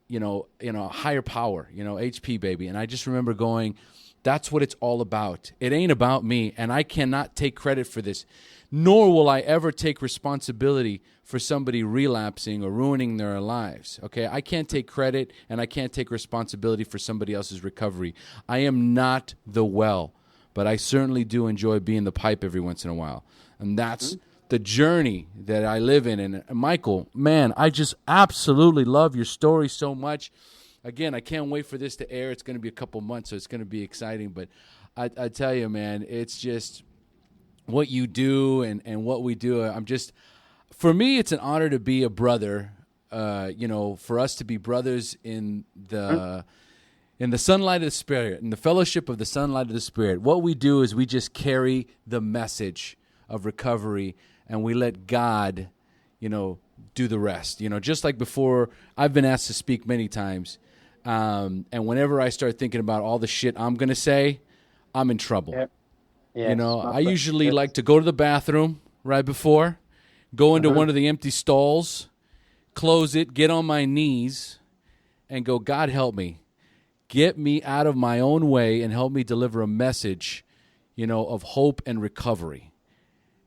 [SPEAKER 1] you know, higher power, you know, HP, baby. And I just remember going, that's what it's all about. It ain't about me, and I cannot take credit for this, nor will I ever take responsibility for somebody relapsing or ruining their lives, okay? I can't take credit, and I can't take responsibility for somebody else's recovery. I am not the well, but I certainly do enjoy being the pipe every once in a while, and that's the journey that I live in. And Michael, man, I just absolutely love your story so much. again, I can't wait for this to air. It's going to be a couple months, so it's going to be exciting. But I tell you, man, it's just what you do and what we do. For me, it's an honor to be a brother. For us to be brothers in the sunlight of the Spirit, in the fellowship of the sunlight of the Spirit. What we do is we just carry the message of recovery, and we let God, do the rest. Just like before, I've been asked to speak many times, and whenever I start thinking about all the shit I'm going to say, I'm in trouble.
[SPEAKER 2] Yep. Yes,
[SPEAKER 1] I usually like to go to the bathroom right before, go into one of the empty stalls, close it, get on my knees, and go, God help me. Get me out of my own way and help me deliver a message, of hope and recovery.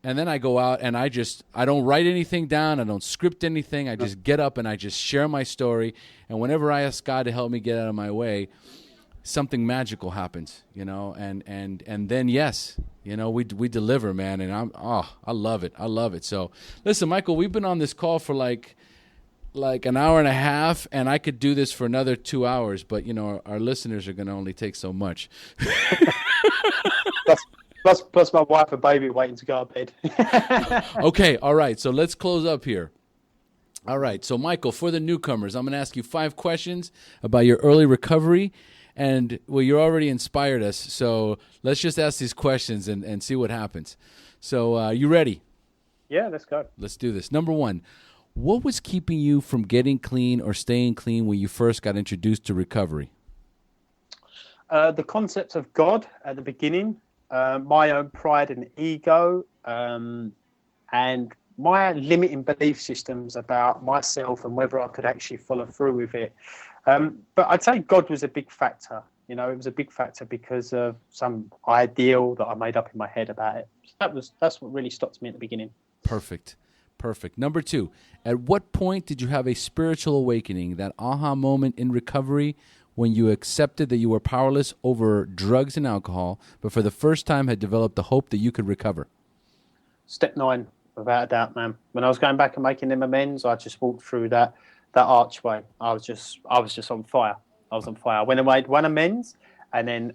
[SPEAKER 1] And then I go out and I don't write anything down. I don't script anything. I just get up and I just share my story. And whenever I ask God to help me get out of my way, something magical happens, and then, yes, we deliver, man. And I love it. I love it. So listen, Michael, we've been on this call for like an hour and a half, and I could do this for another 2 hours, but our listeners are going to only take so much.
[SPEAKER 2] plus my wife and baby waiting to go to bed.
[SPEAKER 1] Okay. All right. So let's close up here. All right. So Michael, for the newcomers, I'm going to ask you 5 questions about your early recovery. And, well, you already inspired us, so let's just ask these questions and see what happens. So you ready?
[SPEAKER 2] Yeah, let's go.
[SPEAKER 1] Let's do this. Number 1, what was keeping you from getting clean or staying clean when you first got introduced to recovery?
[SPEAKER 2] The concept of God at the beginning, my own pride and ego, and my limiting belief systems about myself and whether I could actually follow through with it. But I'd say God was a big factor. It was a big factor because of some ideal that I made up in my head about it. So that's what really stopped me at the beginning.
[SPEAKER 1] Perfect. Number 2, at what point did you have a spiritual awakening, that aha moment in recovery when you accepted that you were powerless over drugs and alcohol, but for the first time had developed the hope that you could recover?
[SPEAKER 2] Step 9, without a doubt, man. When I was going back and making them amends, I just walked through that archway. I was just on fire. I was on fire. When I made one amends, and then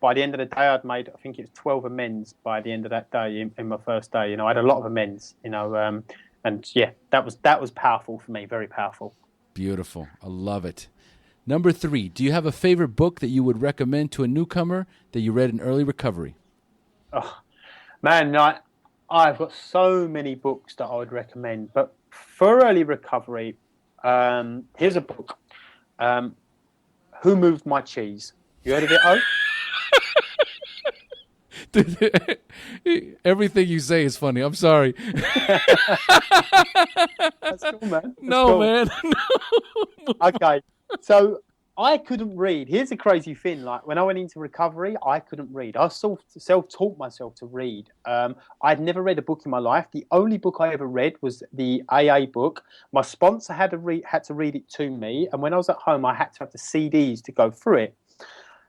[SPEAKER 2] by the end of the day, I'd made, I think it was 12 amends by the end of that day, in my first day. I had a lot of amends, and yeah, that was powerful for me, very powerful. Beautiful.
[SPEAKER 1] I love it. Number 3, do you have a favorite book that you would recommend to a newcomer that you read in early recovery?
[SPEAKER 2] Oh, man, I've got so many books that I would recommend, but for early recovery, here's a book. Who Moved My Cheese? You heard of it, O?
[SPEAKER 1] Everything you say is funny. I'm sorry.
[SPEAKER 2] That's cool, man.
[SPEAKER 1] Man.
[SPEAKER 2] No. Okay. So I couldn't read. Here's the crazy thing. Like when I went into recovery, I couldn't read. I self-taught myself to read. I'd never read a book in my life. The only book I ever read was the AA book. My sponsor had to read it to me. And when I was at home, I had to have the CDs to go through it.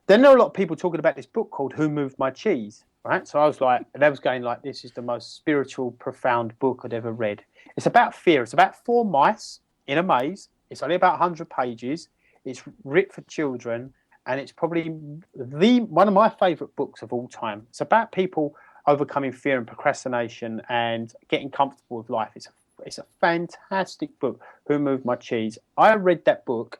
[SPEAKER 2] Then there were a lot of people talking about this book called Who Moved My Cheese, right? So I was like, and I was going like, this is the most spiritual, profound book I'd ever read. It's about fear. It's about 4 mice in a maze. It's only about 100 pages. It's written for children, and it's probably one of my favourite books of all time. It's about people overcoming fear and procrastination and getting comfortable with life. It's a fantastic book, Who Moved My Cheese. I read that book,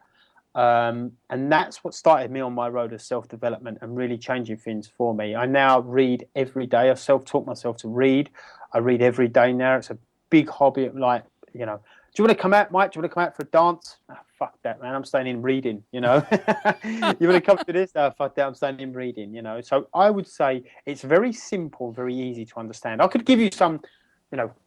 [SPEAKER 2] and that's what started me on my road of self-development and really changing things for me. I now read every day. I self-taught myself to read. I read every day now. It's a big hobby. Do you want to come out, Mike? Do you want to come out for a dance? Oh, fuck that, man. I'm staying in reading, You want to come to this? Oh, fuck that. I'm staying in reading, So I would say it's very simple, very easy to understand. I could give you some,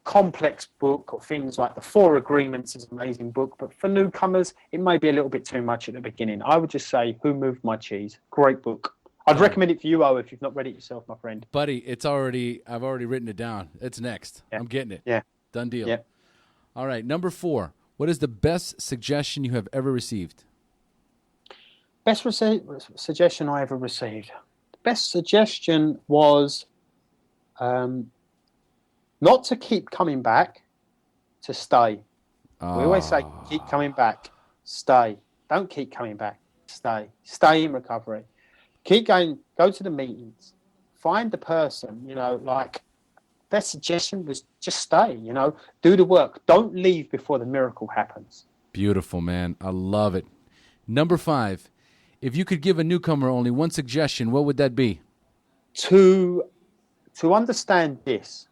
[SPEAKER 2] complex book or things like The 4 Agreements is an amazing book. But for newcomers, it may be a little bit too much at the beginning. I would just say Who Moved My Cheese? Great book. I'd recommend it for you, if you've not read it yourself, my friend.
[SPEAKER 1] Buddy, I've already written it down. It's next. Yeah. I'm getting it.
[SPEAKER 2] Yeah.
[SPEAKER 1] Done deal.
[SPEAKER 2] Yeah.
[SPEAKER 1] All right, number 4. What is the best suggestion you have ever received?
[SPEAKER 2] Best suggestion I ever received. The best suggestion was not to keep coming back, to stay. We always say keep coming back, stay. Don't keep coming back. stay in recovery. Keep going, go to the meetings, find the person, like best suggestion was just stay, do the work. Don't leave before the miracle happens.
[SPEAKER 1] Beautiful, man. I love it. Number 5, if you could give a newcomer only one suggestion, what would that be?
[SPEAKER 2] To understand this,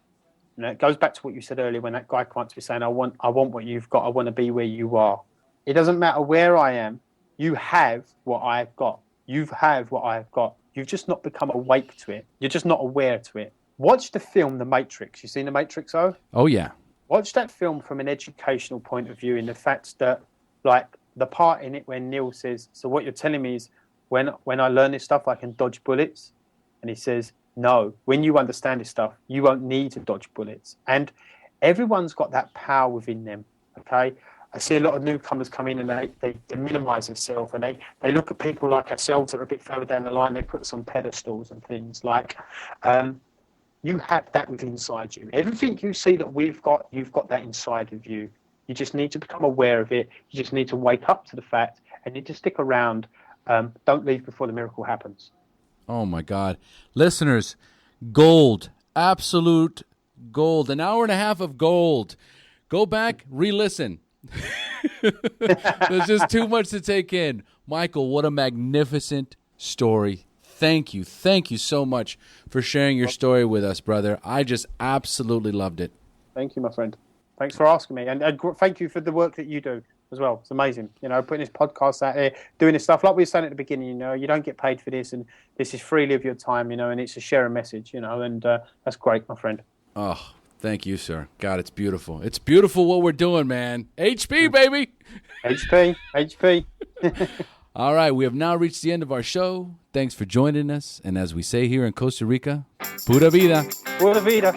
[SPEAKER 2] it goes back to what you said earlier when that guy came up to me saying, I want what you've got. I want to be where you are. It doesn't matter where I am. You have what I've got. You have what I've got. You've just not become awake to it. You're just not aware to it. Watch the film The Matrix. You seen The Matrix, O?
[SPEAKER 1] Oh, yeah.
[SPEAKER 2] Watch that film from an educational point of view in the fact that, like, the part in it when Neil says, so what you're telling me is when I learn this stuff, I can dodge bullets? And he says, no, when you understand this stuff, you won't need to dodge bullets. And everyone's got that power within them, okay? I see a lot of newcomers come in and they minimize themselves and they look at people like ourselves that are a bit further down the line, they put us on pedestals and things like, you have that within inside you. Everything you see that we've got, you've got that inside of you. You just need to become aware of it. You just need to wake up to the fact and you just stick around. Don't leave before the miracle happens.
[SPEAKER 1] Oh, my God. Listeners, gold, absolute gold, an hour and a half of gold. Go back, re-listen. There's just too much to take in. Michael, what a magnificent story. Thank you so much for sharing your story with us, brother. I just absolutely loved it.
[SPEAKER 2] Thank you, my friend. Thanks for asking me. And thank you for the work that you do as well. It's amazing. Putting this podcast out there, doing this stuff. Like we were saying at the beginning, you don't get paid for this, and this is freely of your time, and it's to share a message, and that's great, my friend.
[SPEAKER 1] Oh, thank you, sir. God, it's beautiful. It's beautiful what we're doing, man. HP, baby.
[SPEAKER 2] HP.
[SPEAKER 1] All right, we have now reached the end of our show. Thanks for joining us. And as we say here in Costa Rica, pura vida.
[SPEAKER 2] Pura vida.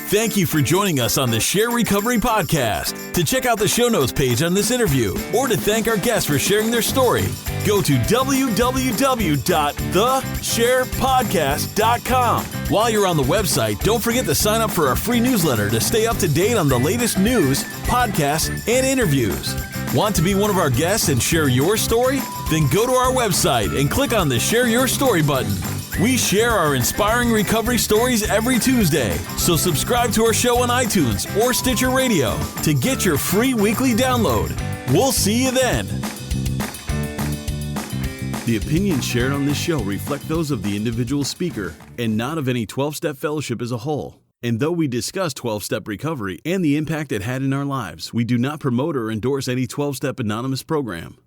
[SPEAKER 3] Thank you for joining us on the Share Recovery Podcast. To check out the show notes page on this interview or to thank our guests for sharing their story, go to www.thesharepodcast.com. While you're on the website, don't forget to sign up for our free newsletter to stay up to date on the latest news, podcasts, and interviews. Want to be one of our guests and share your story? Then go to our website and click on the Share Your Story button. We share our inspiring recovery stories every Tuesday, so subscribe to our show on iTunes or Stitcher Radio to get your free weekly download. We'll see you then. The opinions shared on this show reflect those of the individual speaker and not of any 12-Step Fellowship as a whole. And though we discuss 12-Step recovery and the impact it had in our lives, we do not promote or endorse any 12-Step Anonymous program.